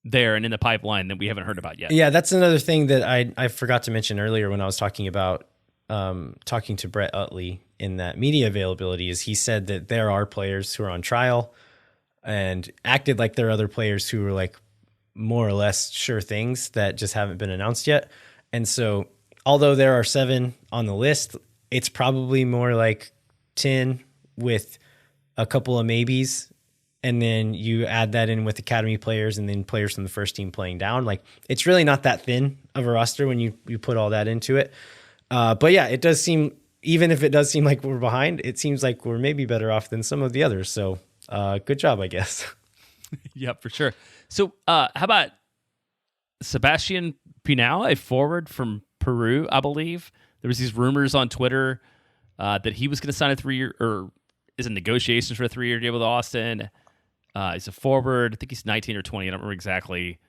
there and in the pipeline that we haven't heard about yet. Yeah, that's another thing that I forgot to mention earlier when I was talking about talking to Brett Utley in that media availability, is he said that there are players who are on trial and acted like there are other players who are like more or less sure things that just haven't been announced yet. And so although there are 7 on the list, it's probably more like 10 with a couple of maybes. And then you add that in with academy players and then players from the first team playing down. Like, it's really not that thin of a roster when you put all that into it. But yeah, it does seem, even if it does seem like we're behind, it seems like we're maybe better off than some of the others. So good job, I guess. Yeah, for sure. So how about Sebastian Pinau, a forward from Peru, I believe? There was these rumors on Twitter that he was going to sign a 3-year, or is in negotiations for a 3-year deal with Austin. He's a forward. I think he's 19 or 20. I don't remember exactly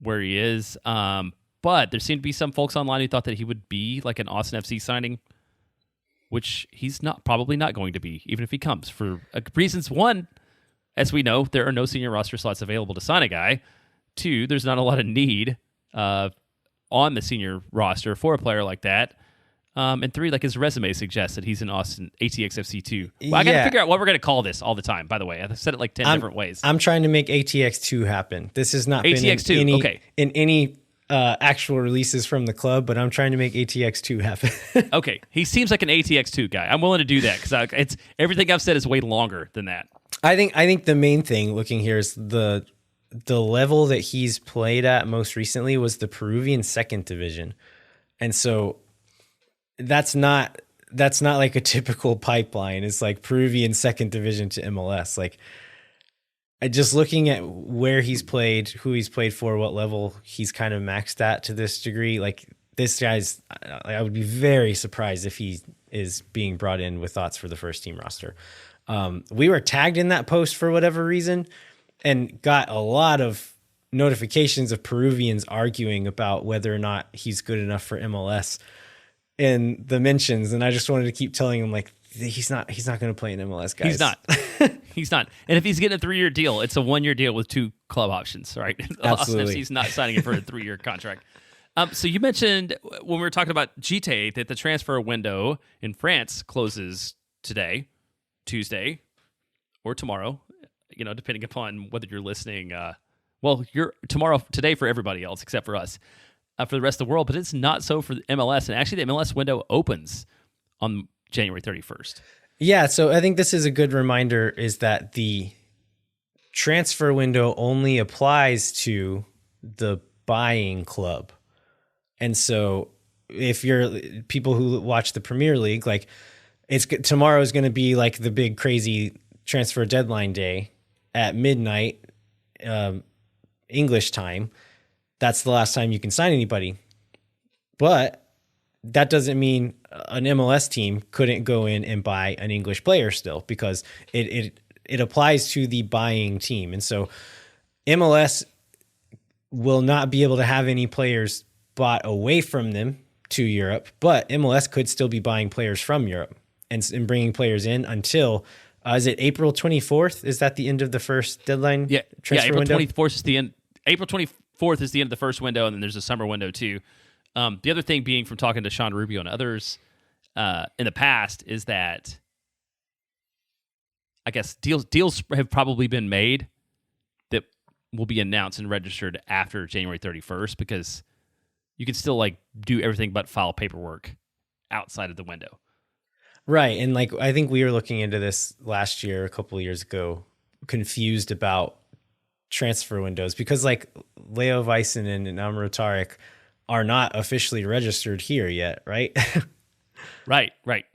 where he is. But there seemed to be some folks online who thought that he would be like an Austin FC signing, which he's probably not going to be, even if he comes, for reasons. 1, as we know, there are no senior roster slots available to sign a guy. 2, there's not a lot of need on the senior roster for a player like that. And 3, like his resume suggests that he's in Austin ATX FC2. Well, I got to figure out what we're going to call this all the time, by the way. I've said it like 10 different ways. I'm trying to make ATX2 happen. This has not ATX2, been in any actual releases from the club, but I'm trying to make ATX2 happen. Okay. He seems like an ATX2 guy. I'm willing to do that because it's everything I've said is way longer than that. I think the main thing looking here is the level that he's played at most recently was the Peruvian 2nd division. And so that's not like a typical pipeline. It's like Peruvian 2nd division to MLS. Like, just looking at where he's played, who he's played for, what level he's kind of maxed at to this degree, like this guy's, I would be very surprised if he is being brought in with thoughts for the first team roster. We were tagged in that post for whatever reason and got a lot of notifications of Peruvians arguing about whether or not he's good enough for MLS in the mentions. And I just wanted to keep telling him, like, he's not going to play in MLS, guys. He's not. He's not. And if he's getting a 3-year deal, it's a 1-year deal with 2 club options, right? Absolutely. He's not signing him for a 3-year contract. So you mentioned when we were talking about Djitte that the transfer window in France closes today, Tuesday, or tomorrow, depending upon whether you're listening Well, you're today for everybody else except for us, for the rest of the world. But it's not so for the MLS. And actually, the MLS window opens on January 31st. Yeah, so I think this is a good reminder: is that the transfer window only applies to the buying club, and so if you're people who watch the Premier League, like tomorrow is going to be like the big crazy transfer deadline day at midnight. English time, that's the last time you can sign anybody. But that doesn't mean an MLS team couldn't go in and buy an English player still, because it applies to the buying team. And so MLS will not be able to have any players bought away from them to Europe, but MLS could still be buying players from Europe and bringing players in until is it April 24th? Is that the end of the first deadline? Yeah, transfer April window? 24th is the end. April 24th is the end of the first window, and then there's a summer window too. The other thing being from talking to Sean Rubio and others in the past is that I guess deals have probably been made that will be announced and registered after January 31st, because you can still like do everything but file paperwork outside of the window. Right. And like, I think we were looking into this last year, a couple of years ago, confused about transfer windows, because like Leo Vaisanen and Amro Tarek are not officially registered here yet. Right. Right.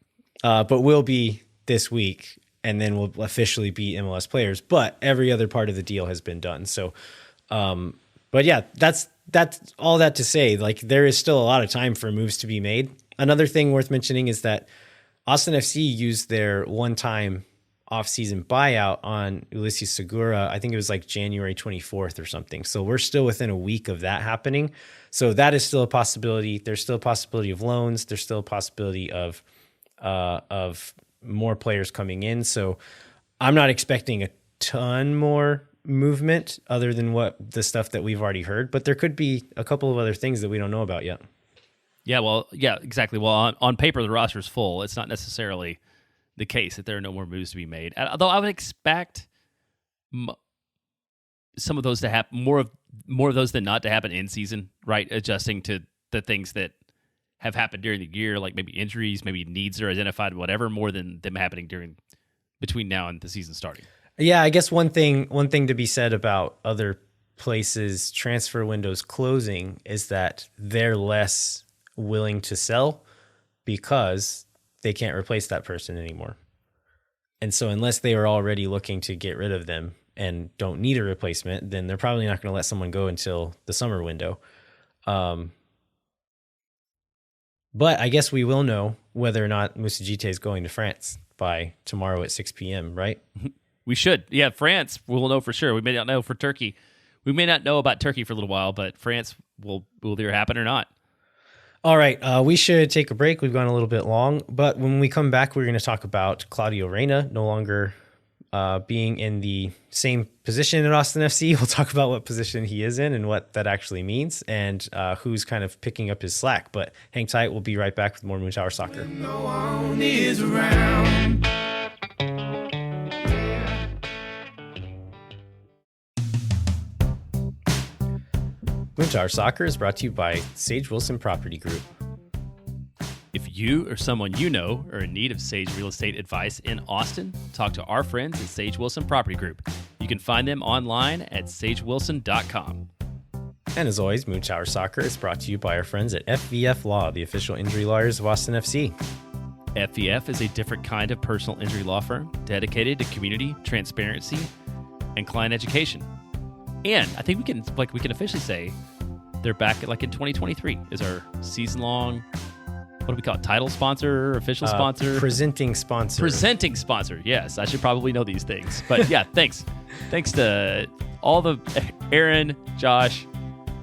But will be this week, and then will officially be MLS players, but every other part of the deal has been done. So, but yeah, that's all that to say, like, there is still a lot of time for moves to be made. Another thing worth mentioning is that Austin FC used their one-time off-season buyout on Ulises Segura. I think it was like January 24th or something. So we're still within a week of that happening. So that is still a possibility. There's still a possibility of loans. There's still a possibility of more players coming in. So I'm not expecting a ton more movement other than what the stuff that we've already heard, but there could be a couple of other things that we don't know about yet. Yeah, well, yeah, exactly. Well, on paper, the roster is full. It's not necessarily the case that there are no more moves to be made. Although I would expect some of those to happen, more of those than not to happen in season, right? Adjusting to the things that have happened during the year, like maybe injuries, maybe needs are identified, whatever, more than them happening between now and the season starting. Yeah, I guess one thing to be said about other places' transfer windows closing is that they're less willing to sell because they can't replace that person anymore. And so unless they are already looking to get rid of them and don't need a replacement, then they're probably not going to let someone go until the summer window. But I guess we will know whether or not Moussa Djitte is going to France by tomorrow at 6 p.m., right? We should. Yeah, France, we'll know for sure. We may not know for Turkey. We may not know about Turkey for a little while, but France will either happen or not. All right, we should take a break. We've gone a little bit long, but when we come back, we're going to talk about Claudio Reyna no longer being in the same position at Austin FC. We'll talk about what position he is in and what that actually means, and who's kind of picking up his slack. But hang tight. We'll be right back with more Moon Tower Soccer. No one is around. Moon Tower Soccer is brought to you by Sage Wilson Property Group. If you or someone you know are in need of Sage real estate advice in Austin, talk to our friends at Sage Wilson Property Group. You can find them online at sagewilson.com. And as always, Moon Tower Soccer is brought to you by our friends at FVF Law, the official injury lawyers of Austin FC. FVF is a different kind of personal injury law firm dedicated to community, transparency, and client education. And I think we can officially say they're back in 2023 is our season-long, what do we call it, title sponsor, official sponsor? Presenting sponsor. Presenting sponsor, yes. I should probably know these things. But yeah, thanks. Thanks to all the Aaron, Josh,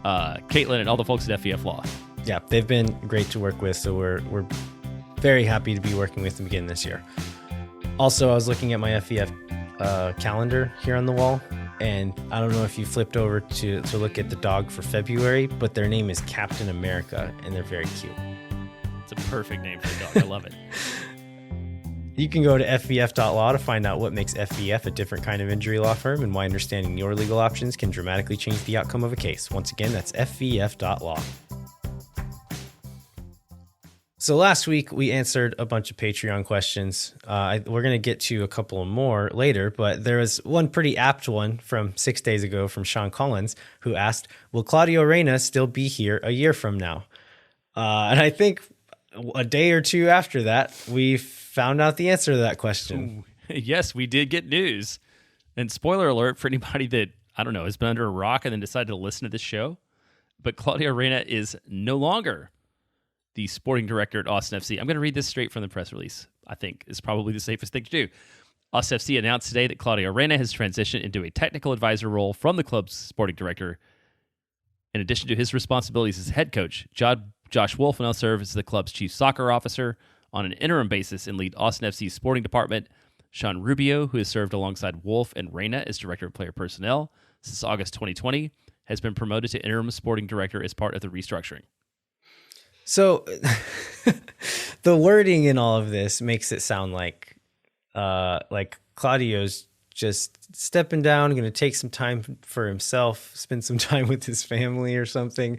Caitlin, and all the folks at FVF Law. Yeah, they've been great to work with, so we're very happy to be working with them again this year. Also, I was looking at my FVF calendar here on the wall, and I don't know if you flipped over to look at the dog for February, but their name is Captain America, and they're very cute. It's a perfect name for a dog. I love it. You can go to fvf.law to find out what makes FVF a different kind of injury law firm and why understanding your legal options can dramatically change the outcome of a case. Once again, that's fvf.law. So last week we answered a bunch of Patreon questions. We're going to get to a couple more later, but there was one pretty apt one from 6 days ago from Sean Collins, who asked, will Claudio Reyna still be here a year from now? And I think a day or two after that, we found out the answer to that question. Ooh, yes, we did get news. And spoiler alert for anybody that, I don't know, has been under a rock and then decided to listen to this show. But Claudio Reyna is no longer the sporting director at Austin FC. I'm going to read this straight from the press release. I think is probably the safest thing to do. Austin FC announced today that Claudio Reyna has transitioned into a technical advisor role from the club's sporting director. In addition to his responsibilities as head coach, Josh Wolf now serves as the club's chief soccer officer on an interim basis and lead Austin FC's sporting department. Sean Rubio, who has served alongside Wolf and Reyna as director of player personnel since August 2020, has been promoted to interim sporting director as part of the restructuring. So the wording in all of this makes it sound like Claudio's just stepping down, going to take some time for himself, spend some time with his family or something.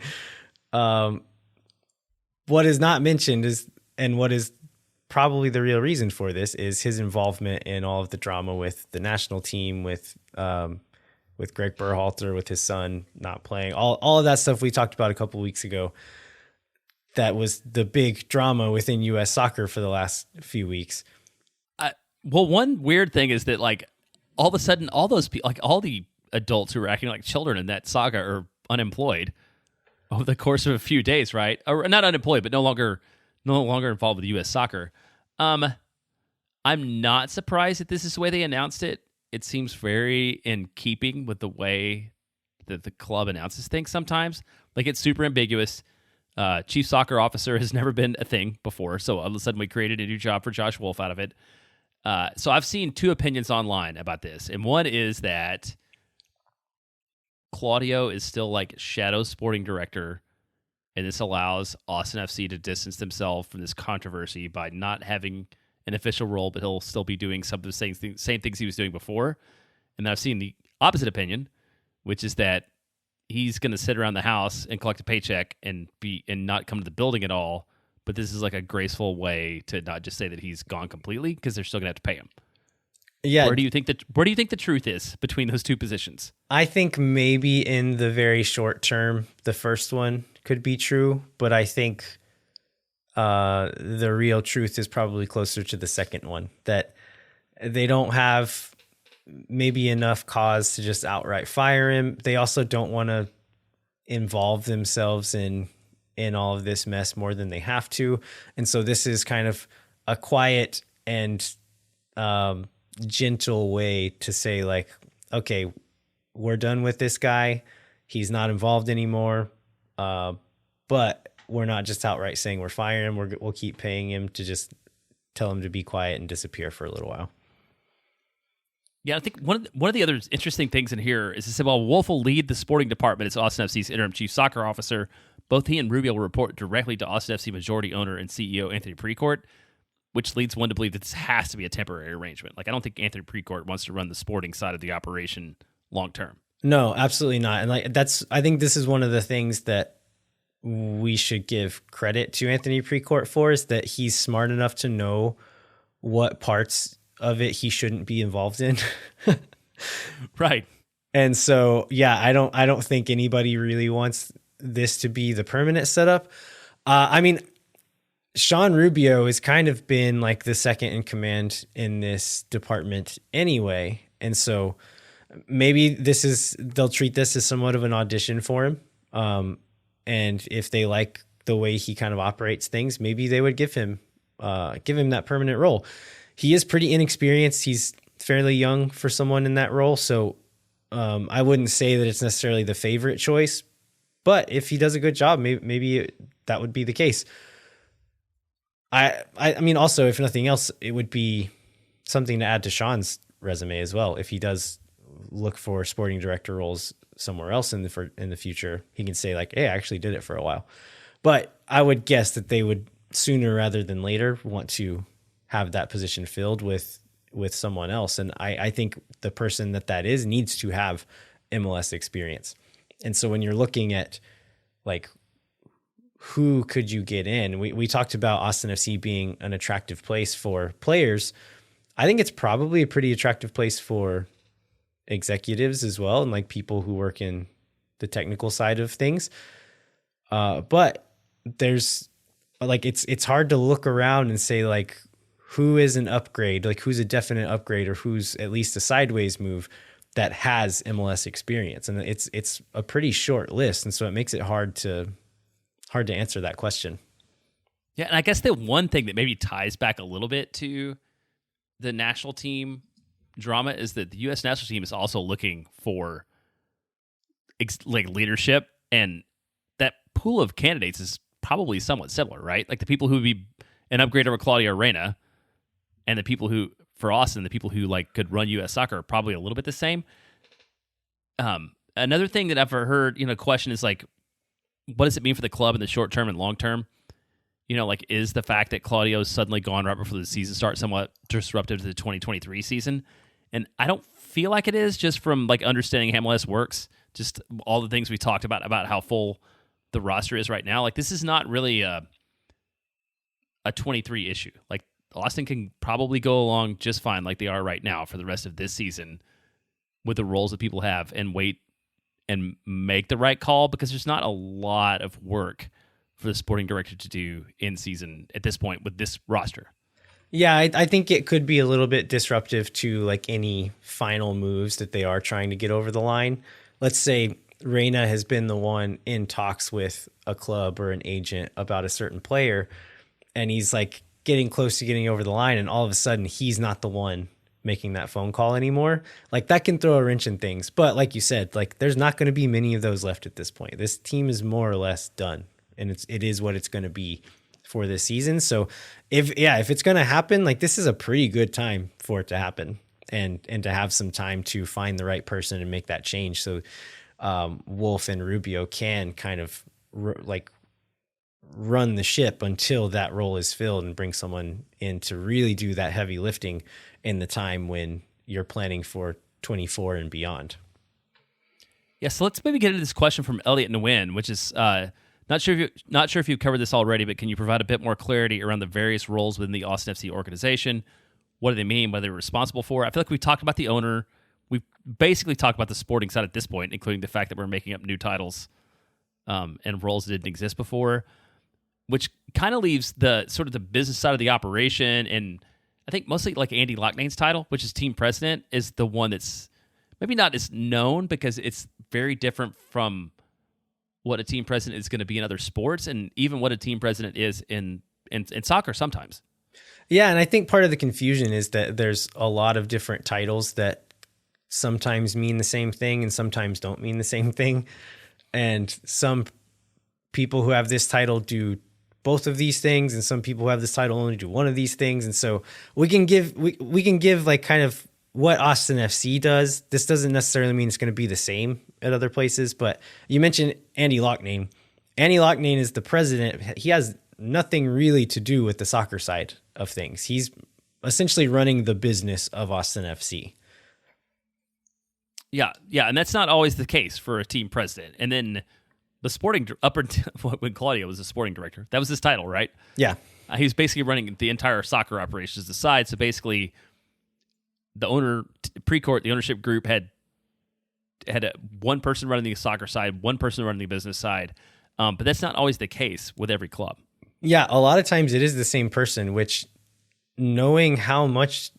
What is not mentioned is, and what is probably the real reason for this, is his involvement in all of the drama with the national team, with Greg Berhalter, with his son not playing, all of that stuff we talked about a couple of weeks ago. That was the big drama within U.S. soccer for the last few weeks. Well, one weird thing is that, like, all of a sudden, all those people, like all the adults who were acting like children in that saga, are unemployed over the course of a few days, right? Or not unemployed, but no longer involved with U.S. soccer. I'm not surprised that this is the way they announced it. It seems very in keeping with the way that the club announces things sometimes. Like, it's super ambiguous. Chief soccer officer has never been a thing before, so all of a sudden we created a new job for Josh Wolf out of it. So I've seen two opinions online about this, and one is that Claudio is still like shadow sporting director, and this allows Austin FC to distance themselves from this controversy by not having an official role, but he'll still be doing some of the same things he was doing before. And then I've seen the opposite opinion, which is that he's going to sit around the house and collect a paycheck and not come to the building at all. But this is like a graceful way to not just say that he's gone completely, because they're still going to have to pay him. Yeah. Where do you think the truth is between those two positions? I think maybe in the very short term, the first one could be true, but I think the real truth is probably closer to the second one, that they don't have maybe enough cause to just outright fire him. They also don't want to involve themselves in all of this mess more than they have to. And so this is kind of a quiet and gentle way to say, like, okay, we're done with this guy. He's not involved anymore. But we're not just outright saying we're firing him. We'll keep paying him to just tell him to be quiet and disappear for a little while. Yeah, I think one of the other interesting things in here is to say, while Wolf will lead the sporting department as Austin FC's interim chief soccer officer, both he and Rubio will report directly to Austin FC majority owner and CEO Anthony Precourt, which leads one to believe that this has to be a temporary arrangement. Like, I don't think Anthony Precourt wants to run the sporting side of the operation long term. No, absolutely not. And I think this is one of the things that we should give credit to Anthony Precourt for, is that he's smart enough to know what parts of it he shouldn't be involved in. Right. And so, yeah, I don't think anybody really wants this to be the permanent setup. I mean, Sean Rubio has kind of been like the second in command in this department anyway. And so maybe they'll treat this as somewhat of an audition for him. And if they like the way he kind of operates things, maybe they would give him that permanent role. He is pretty inexperienced. He's fairly young for someone in that role. So I wouldn't say that it's necessarily the favorite choice, but if he does a good job, maybe that would be the case. I mean, also, if nothing else, it would be something to add to Sean's resume as well. If he does look for sporting director roles somewhere else in the future, he can say, like, hey, I actually did it for a while. But I would guess that they would sooner rather than later want to have that position filled with someone else. And I think the person that is needs to have MLS experience. And so when you're looking at like, who could you get in? We talked about Austin FC being an attractive place for players. I think it's probably a pretty attractive place for executives as well, and like people who work in the technical side of things. But there's like, it's hard to look around and say like, who is an upgrade, like who's a definite upgrade or who's at least a sideways move that has MLS experience. And it's a pretty short list. And so it makes it hard to answer that question. Yeah. And I guess the one thing that maybe ties back a little bit to the national team drama is that the U.S. national team is also looking for like leadership, and that pool of candidates is probably somewhat similar, right? Like the people who would be an upgrade over Claudio Reyna, and the people who, for Austin, the people who like could run U.S. soccer are probably a little bit the same. Another thing that I've heard, question is like, what does it mean for the club in the short term and long term? Like, is the fact that Claudio's suddenly gone right before the season starts somewhat disruptive to the 2023 season? And I don't feel like it is, just from like understanding how MLS works, just all the things we talked about how full the roster is right now. Like, this is not really a 23 issue. Like, Austin can probably go along just fine like they are right now for the rest of this season with the roles that people have, and wait and make the right call, because there's not a lot of work for the sporting director to do in season at this point with this roster. Yeah, I think it could be a little bit disruptive to like any final moves that they are trying to get over the line. Let's say Reyna has been the one in talks with a club or an agent about a certain player, and he's like getting close to getting over the line, and all of a sudden he's not the one making that phone call anymore. Like, that can throw a wrench in things. But like you said, like, there's not going to be many of those left at this point. This team is more or less done, and it is what it's going to be for this season. So if it's going to happen, like, this is a pretty good time for it to happen, and to have some time to find the right person and make that change. So Wolf and Rubio can kind of run the ship until that role is filled, and bring someone in to really do that heavy lifting in the time when you're planning for 24 and beyond. Yeah, so let's maybe get into this question from Elliot Nguyen, which is not sure if you've covered this already, but can you provide a bit more clarity around the various roles within the Austin FC organization? What do they mean? What are they responsible for? I feel like we talked about the owner. We've basically talked about the sporting side at this point, including the fact that we're making up new titles and roles that didn't exist before, which kind of leaves the sort of the business side of the operation. And I think mostly like Andy Lochnane's title, which is team president, is the one that's maybe not as known, because it's very different from what a team president is going to be in other sports, and even what a team president is in soccer sometimes. Yeah, and I think part of the confusion is that there's a lot of different titles that sometimes mean the same thing and sometimes don't mean the same thing. And some people who have this title do both of these things, and some people who have this title only do one of these things. And so we can give like kind of what Austin FC does. This doesn't necessarily mean it's going to be the same at other places, but you mentioned Andy Lochnane. Andy Lochnane is the president. He has nothing really to do with the soccer side of things. He's essentially running the business of Austin FC. Yeah, and that's not always the case for a team president. And then the sporting when Claudio was the sporting director, that was his title, right? Yeah, he was basically running the entire soccer operations aside. So basically, the the ownership group had one person running the soccer side, one person running the business side, but that's not always the case with every club. Yeah, a lot of times it is the same person, which, knowing how much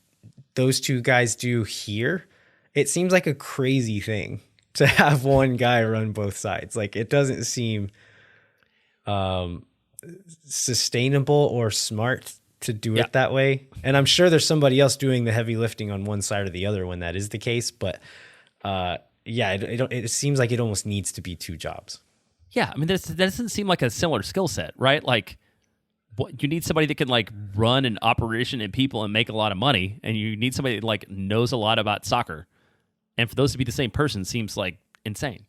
those two guys do here, it seems like a crazy thing to have one guy run both sides. Like, it doesn't seem sustainable or smart to do it that way. And I'm sure there's somebody else doing the heavy lifting on one side or the other when that is the case. But it seems like it almost needs to be two jobs. Yeah, I mean, that doesn't seem like a similar skill set, right? Like, you need somebody that can like run an operation and people and make a lot of money, and you need somebody that like knows a lot about soccer. And for those to be the same person seems like insane.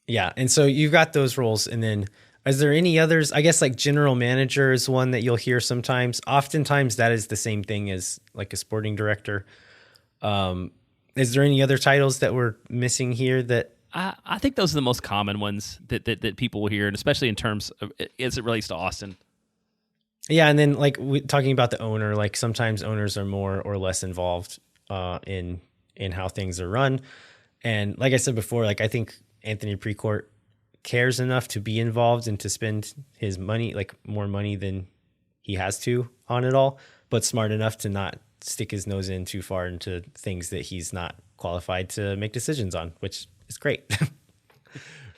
Yeah, and so you've got those roles, and then Is there any others? I guess like general manager is one that you'll hear sometimes. Oftentimes that is the same thing as like a sporting director. Is there any other titles that we're missing here that? I think those are the most common ones that people will hear, and especially in terms of as it relates to Austin. Yeah, and then like talking about the owner, like sometimes owners are more or less involved in how things are run. And like I said before, like I think Anthony Precourt cares enough to be involved and to spend his money, like more money than he has to on it all, but smart enough to not stick his nose in too far into things that he's not qualified to make decisions on, which is great.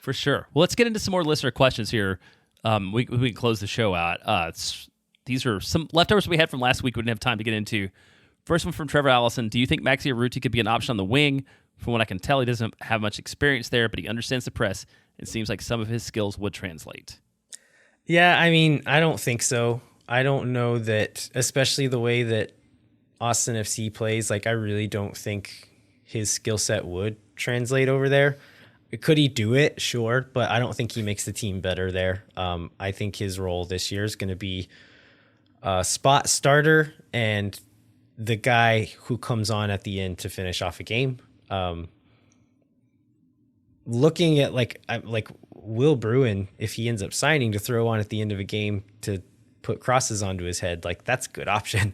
For sure. Well, let's get into some more listener questions here. We can close the show out. These are some leftovers we had from last week we didn't have time to get into. First one from Trevor Allison. Do you think Maxi Urruti could be an option on the wing? From what I can tell, he doesn't have much experience there, but he understands the press. It seems like some of his skills would translate. Yeah, I mean, I don't think so. I don't know that, especially the way that Austin FC plays, like I really don't think his skill set would translate over there. Could he do it? Sure, but I don't think he makes the team better there. I think his role this year is going to be a spot starter and the guy who comes on at the end to finish off a game. Looking at like Will Bruin, if he ends up signing to throw on at the end of a game to put crosses onto his head, like that's a good option.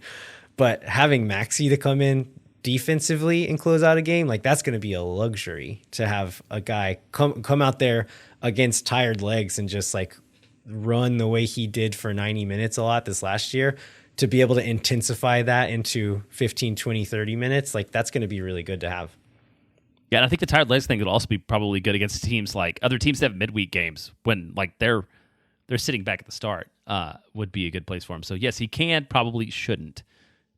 But having Maxi to come in defensively and close out a game, like that's going to be a luxury to have a guy come out there against tired legs and just like run the way he did for 90 minutes a lot this last year, to be able to intensify that into 15, 20, 30 minutes. Like that's going to be really good to have. Yeah, and I think the tired legs thing would also be probably good against teams like other teams that have midweek games when like they're sitting back at the start. Would be a good place for him. So yes, he can, probably shouldn't.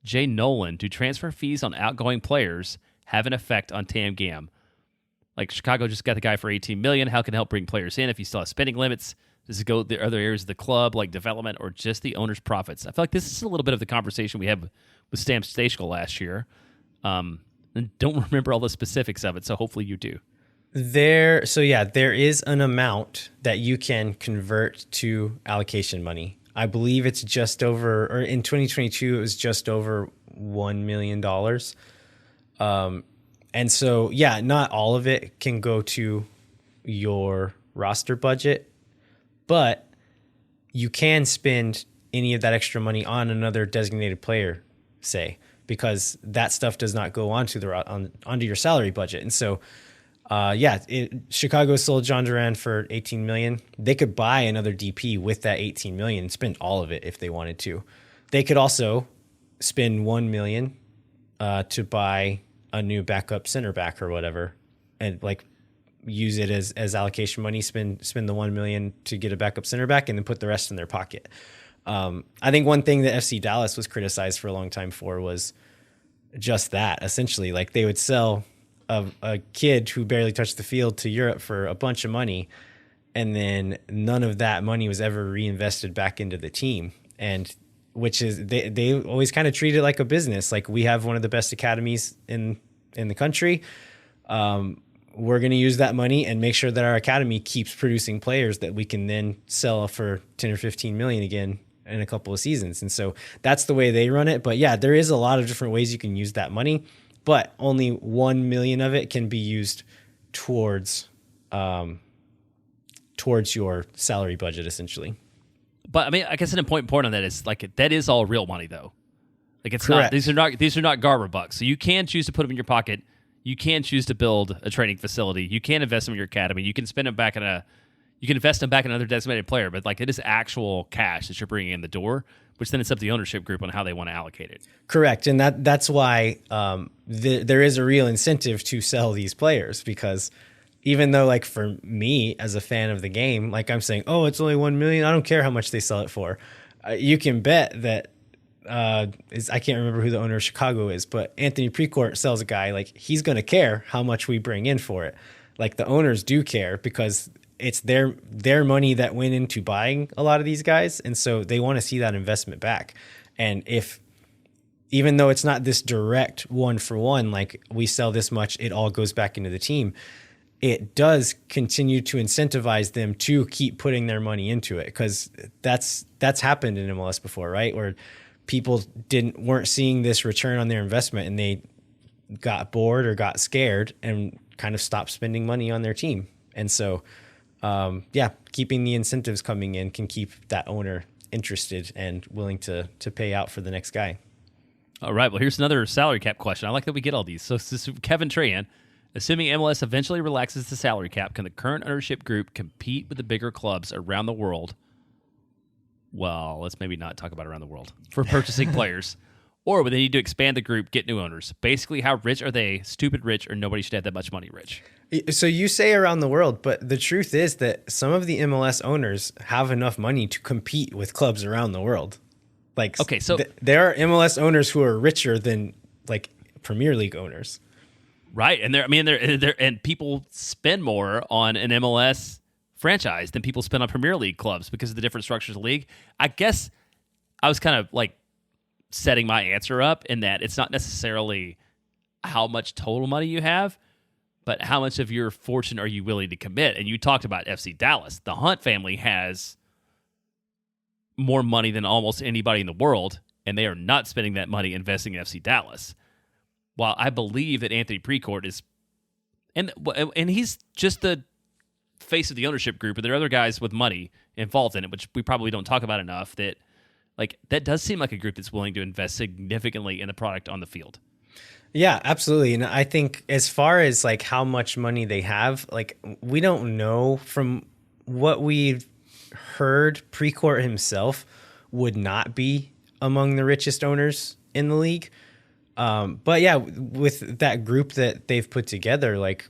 Jay Nolan, do transfer fees on outgoing players have an effect on Tam Gam? Like Chicago just got the guy for $18 million. How can it help bring players in if you still have spending limits? Does it go to the other areas of the club like development or just the owner's profits? I feel like this is a little bit of the conversation we had with Stam Stachel last year. And don't remember all the specifics of it, so hopefully you do. There is an amount that you can convert to allocation money. I believe it's just over, or in 2022, it was just over $1 million. And so, yeah, not all of it can go to your roster budget, but you can spend any of that extra money on another designated player, say, because that stuff does not go onto your salary budget. And so, Chicago sold John Duran for $18 million. They could buy another DP with that $18 million and spend all of it if they wanted to. They could also spend $1 million to buy a new backup center back or whatever, and like use it as allocation money. Spend the $1 million to get a backup center back, and then put the rest in their pocket. I think one thing that FC Dallas was criticized for a long time for was just that. Essentially, like they would sell a kid who barely touched the field to Europe for a bunch of money, and then none of that money was ever reinvested back into the team. And which is they always kind of treat it like a business. Like, we have one of the best academies in the country. We're going to use that money and make sure that our academy keeps producing players that we can then sell for 10 or 15 million again in a couple of seasons. And so that's the way they run it. But yeah, there is a lot of different ways you can use that money, but only 1 million of it can be used towards your salary budget, essentially. But I mean, I guess an important point on that is like that is all real money though. Like it's Correct. not these are not Garber bucks. So you can choose to put them in your pocket. You can choose to build a training facility. You can invest them in your academy. You can spend them back you can invest them back in another designated player. But like it is actual cash that you're bringing in the door, which then it's up to the ownership group on how they want to allocate it. Correct, and that's why there is a real incentive to sell these players, because even though, like, for me as a fan of the game, like I'm saying, oh, it's only 1 million. I don't care how much they sell it for. You can bet that I can't remember who the owner of Chicago is, but Anthony Precourt sells a guy, like, he's going to care how much we bring in for it. Like, the owners do care because it's their money that went into buying a lot of these guys, and so they want to see that investment back. And even though it's not this direct one for one, like we sell this much, it all goes back into the team. it does continue to incentivize them to keep putting their money into it, because that's happened in MLS before, right? Where people weren't seeing this return on their investment and they got bored or got scared and kind of stopped spending money on their team. And so, keeping the incentives coming in can keep that owner interested and willing to pay out for the next guy. All right. Well, here's another salary cap question. I like that we get all these. So this is Kevin Trahan. Assuming MLS eventually relaxes the salary cap, can the current ownership group compete with the bigger clubs around the world? Well, let's maybe not talk about around the world for purchasing players. Or would they need to expand the group, get new owners? Basically, how rich are they? Stupid rich, or nobody should have that much money rich? So you say around the world, but the truth is that some of the MLS owners have enough money to compete with clubs around the world. Like, okay, so there are MLS owners who are richer than like Premier League owners. Right, and and people spend more on an MLS franchise than people spend on Premier League clubs because of the different structures of the league. I guess I was kind of like setting my answer up in that it's not necessarily how much total money you have, but how much of your fortune are you willing to commit? And you talked about FC Dallas. The Hunt family has more money than almost anybody in the world, and they are not spending that money investing in FC Dallas. While I believe that Anthony Precourt is, and he's just the face of the ownership group, and there are other guys with money involved in it, which we probably don't talk about enough, that does seem like a group that's willing to invest significantly in the product on the field. Yeah, absolutely. And I think as far as like how much money they have, like we don't know. From what we've heard, Precourt himself would not be among the richest owners in the league. But yeah, with that group that they've put together, like,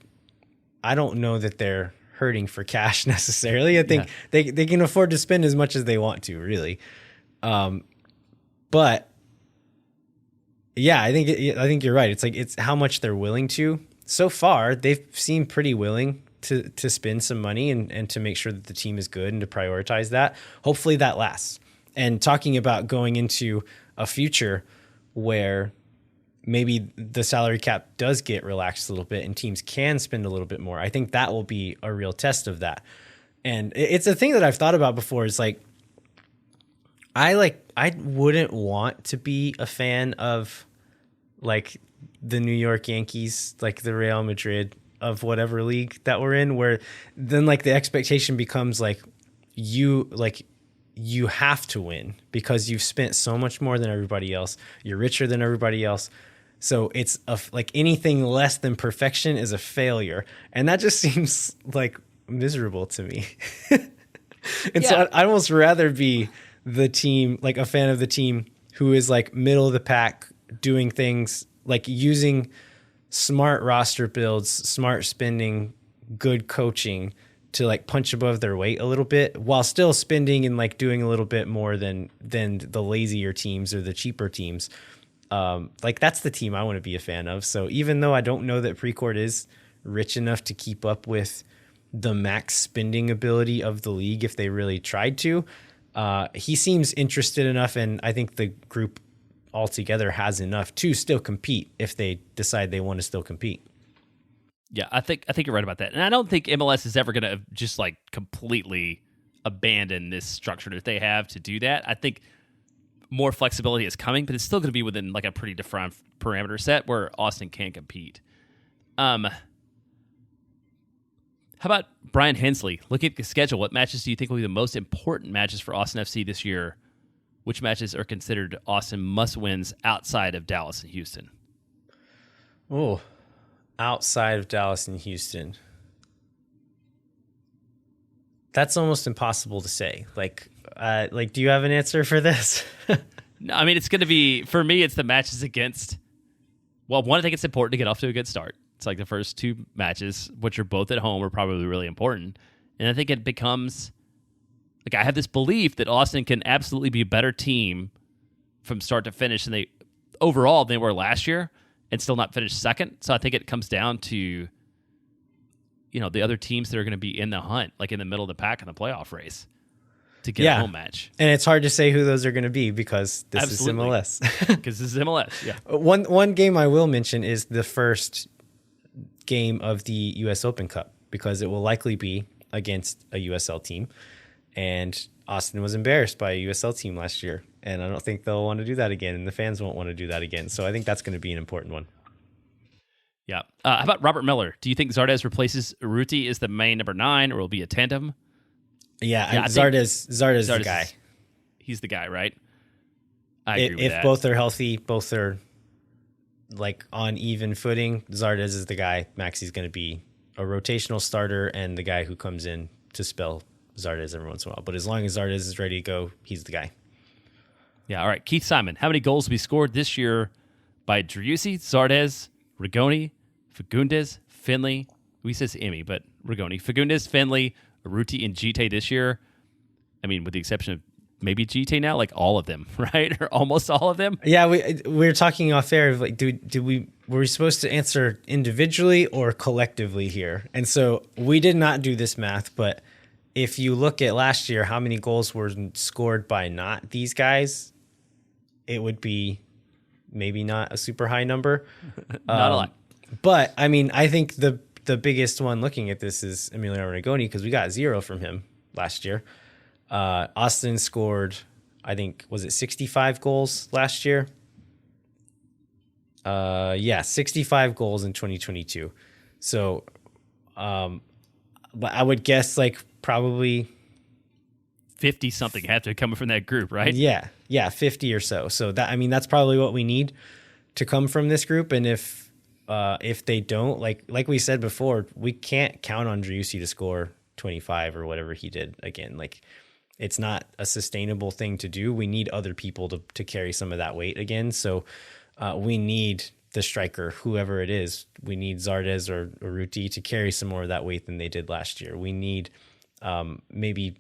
I don't know that they're hurting for cash necessarily. I think they can afford to spend as much as they want to, really. But yeah, I think you're right. It's how much they're willing to. So far, they've seemed pretty willing to spend some money and to make sure that the team is good and to prioritize that. Hopefully that lasts. And talking about going into a future where maybe the salary cap does get relaxed a little bit and teams can spend a little bit more, I think that will be a real test of that. And it's a thing that I've thought about before. Is like, I wouldn't want to be a fan of like the New York Yankees, like the Real Madrid of whatever league that we're in, where then like the expectation becomes like you have to win because you've spent so much more than everybody else. You're richer than everybody else. So it's like anything less than perfection is a failure. And that just seems like miserable to me. So I'd almost rather be the team, like a fan of the team who is like middle of the pack, doing things like using smart roster builds, smart spending, good coaching to like punch above their weight a little bit while still spending and like doing a little bit more than the lazier teams or the cheaper teams. Like that's the team I want to be a fan of. So even though I don't know that Precourt is rich enough to keep up with the max spending ability of the league if they really tried to, he seems interested enough, and I think the group altogether has enough to still compete if they decide they want to still compete. Yeah, I think you're right about that. And I don't think MLS is ever going to just like completely abandon this structure that they have to do that. I think more flexibility is coming, but it's still going to be within like a pretty defined parameter set where Austin can compete. How about Brian Hensley? Looking at the schedule, what matches do you think will be the most important matches for Austin FC this year? Which matches are considered Austin must-wins outside of Dallas and Houston? Oh, outside of Dallas and Houston. That's almost impossible to say. Like, do you have an answer for this? No, I mean, it's going to be, for me, it's the matches against, well, one, I think it's important to get off to a good start. It's like the first two matches, which are both at home, are probably really important. And I think it becomes, like, I have this belief that Austin can absolutely be a better team from start to finish than they were last year and still not finish second. So I think it comes down to, you know, the other teams that are going to be in the hunt, like in the middle of the pack in the playoff race to get a home match. And it's hard to say who those are going to be because this is MLS. Because this is MLS, yeah. One game I will mention is the first game of the U.S. Open Cup, because it will likely be against a USL team. And Austin was embarrassed by a USL team last year. And I don't think they'll want to do that again. And the fans won't want to do that again. So I think that's going to be an important one. Yeah. How about Robert Miller? Do you think Zardes replaces Urruti as the main number 9, or will be a tandem? Yeah, Zardes is the guy. He's the guy, right? I agree with if that. both are healthy, both are like on even footing, Zardes is the guy. Maxi's going to be a rotational starter and the guy who comes in to spell Zardes every once in a while. But as long as Zardes is ready to go, he's the guy. Yeah, all right. Keith Simon, how many goals will be scored this year by Driussi, Zardes, Rigoni, Fagundes, Finley? He says Emmy, but Rigoni. Fagundes, Finley, Urruti, and Djitte this year. I mean, with the exception of maybe Djitte now, like all of them, right? Or almost all of them. Yeah, we were talking off air of like, were we supposed to answer individually or collectively here? And so we did not do this math, but if you look at last year, how many goals were scored by not these guys, it would be maybe not a super high number. Not a lot. But I mean, I think the biggest one looking at this is Emiliano Rigoni, because we got 0 from him last year. Austin scored, I think, was it 65 goals last year? 65 goals in 2022. So, but I would guess like probably 50 something have to come from that group, right? Yeah, 50 or so. So that, I mean, that's probably what we need to come from this group. And if they don't, like we said before, we can't count on Driussi to score 25 or whatever he did again. Like, it's not a sustainable thing to do. We need other people to carry some of that weight again. So we need the striker, whoever it is. We need Zardes or Urruti to carry some more of that weight than they did last year. We need maybe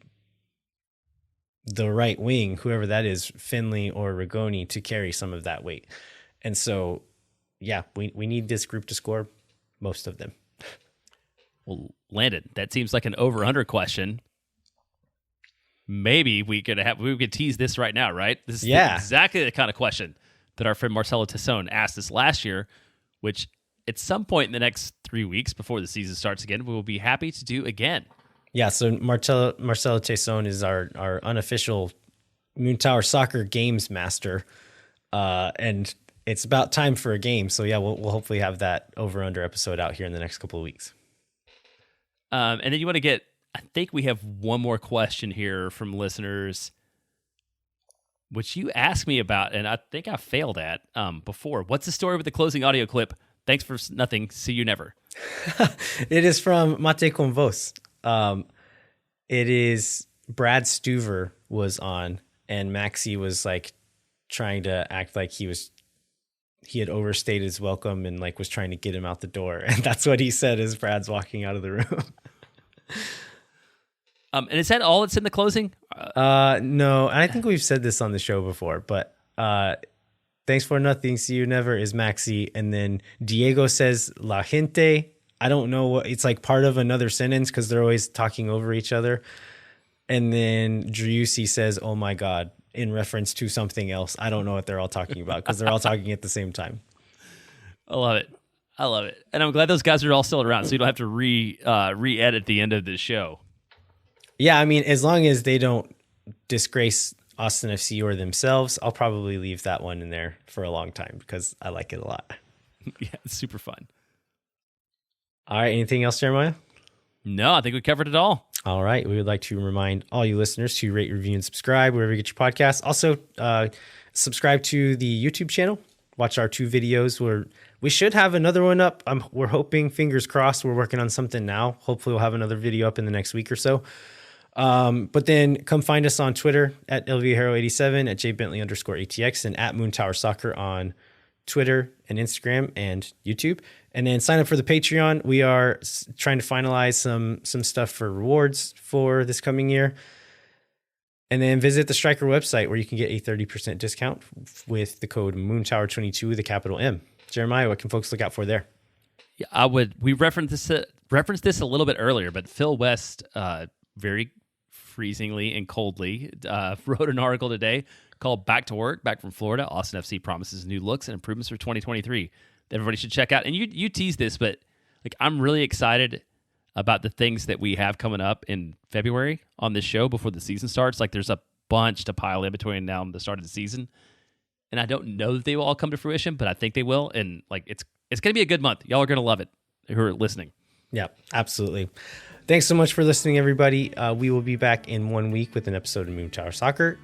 the right wing, whoever that is, Finley or Rigoni, to carry some of that weight. And so, yeah, we need this group to score most of them. Well, Landon, that seems like an over-under question. Maybe we could tease this right now, right? This is exactly the kind of question that our friend Marcelo Tassone asked us last year, which at some point in the next 3 weeks before the season starts again, we will be happy to do again. Yeah, so Marcelo Tassone is our unofficial Moon Tower Soccer games master, and it's about time for a game. So yeah, we'll hopefully have that over-under episode out here in the next couple of weeks. And then you want to get, I think we have one more question here from listeners, which you asked me about, and I think I failed at before. What's the story with the closing audio clip? Thanks for nothing. See you never. It is from Mate con Vos. It is Brad Stuver was on, and Maxi was like trying to act like he had overstayed his welcome and like was trying to get him out the door. And that's what he said as Brad's walking out of the room. And is that all that's in the closing? No, I think we've said this on the show before, but thanks for nothing, see you never is Maxi. And then Diego says la gente. I don't know what it's like, part of another sentence because they're always talking over each other. And then Driussi says, oh my God, in reference to something else. I don't know what they're all talking about because they're all talking at the same time. I love it. And I'm glad those guys are all still around so you don't have to re-edit the end of the show. Yeah, I mean, as long as they don't disgrace Austin FC or themselves, I'll probably leave that one in there for a long time because I like it a lot. Yeah, it's super fun. All right, anything else, Jeremiah? No, I think we covered it all. All right, we would like to remind all you listeners to rate, review, and subscribe wherever you get your podcasts. Also, subscribe to the YouTube channel. Watch our 2 videos where we should have another one up. We're hoping, fingers crossed, we're working on something now. Hopefully we'll have another video up in the next week or so. But then come find us on Twitter at LVHero87, at JBentley_ATX, and at Moon Tower Soccer on Twitter and Instagram and YouTube. And then sign up for the Patreon. We are trying to finalize some stuff for rewards for this coming year. And then visit the Striker website where you can get a 30% discount with the code MoonTower22 with a capital M. Jeremiah, what can folks look out for there? Yeah, we referenced this a little bit earlier, but Phil West, very freezingly and coldly, wrote an article today called Back to Work, back from Florida. Austin FC promises new looks and improvements for 2023 that everybody should check out. And you teased this, but like I'm really excited about the things that we have coming up in February on this show before the season starts. Like there's a bunch to pile in between now and the start of the season. And I don't know that they will all come to fruition, but I think they will. And like it's going to be a good month. Y'all are going to love it who are listening. Yeah, absolutely. Thanks so much for listening, everybody. We will be back in 1 week with an episode of Moon Tower Soccer.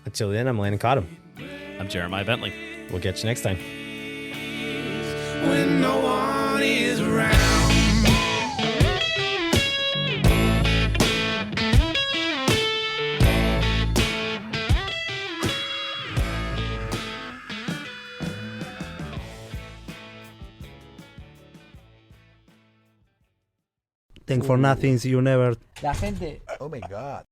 Until then, I'm Landon Cottam. I'm Jeremiah Bentley. We'll catch you next time. When no one is around. Thank for nothing, see you never. La gente Oh my God.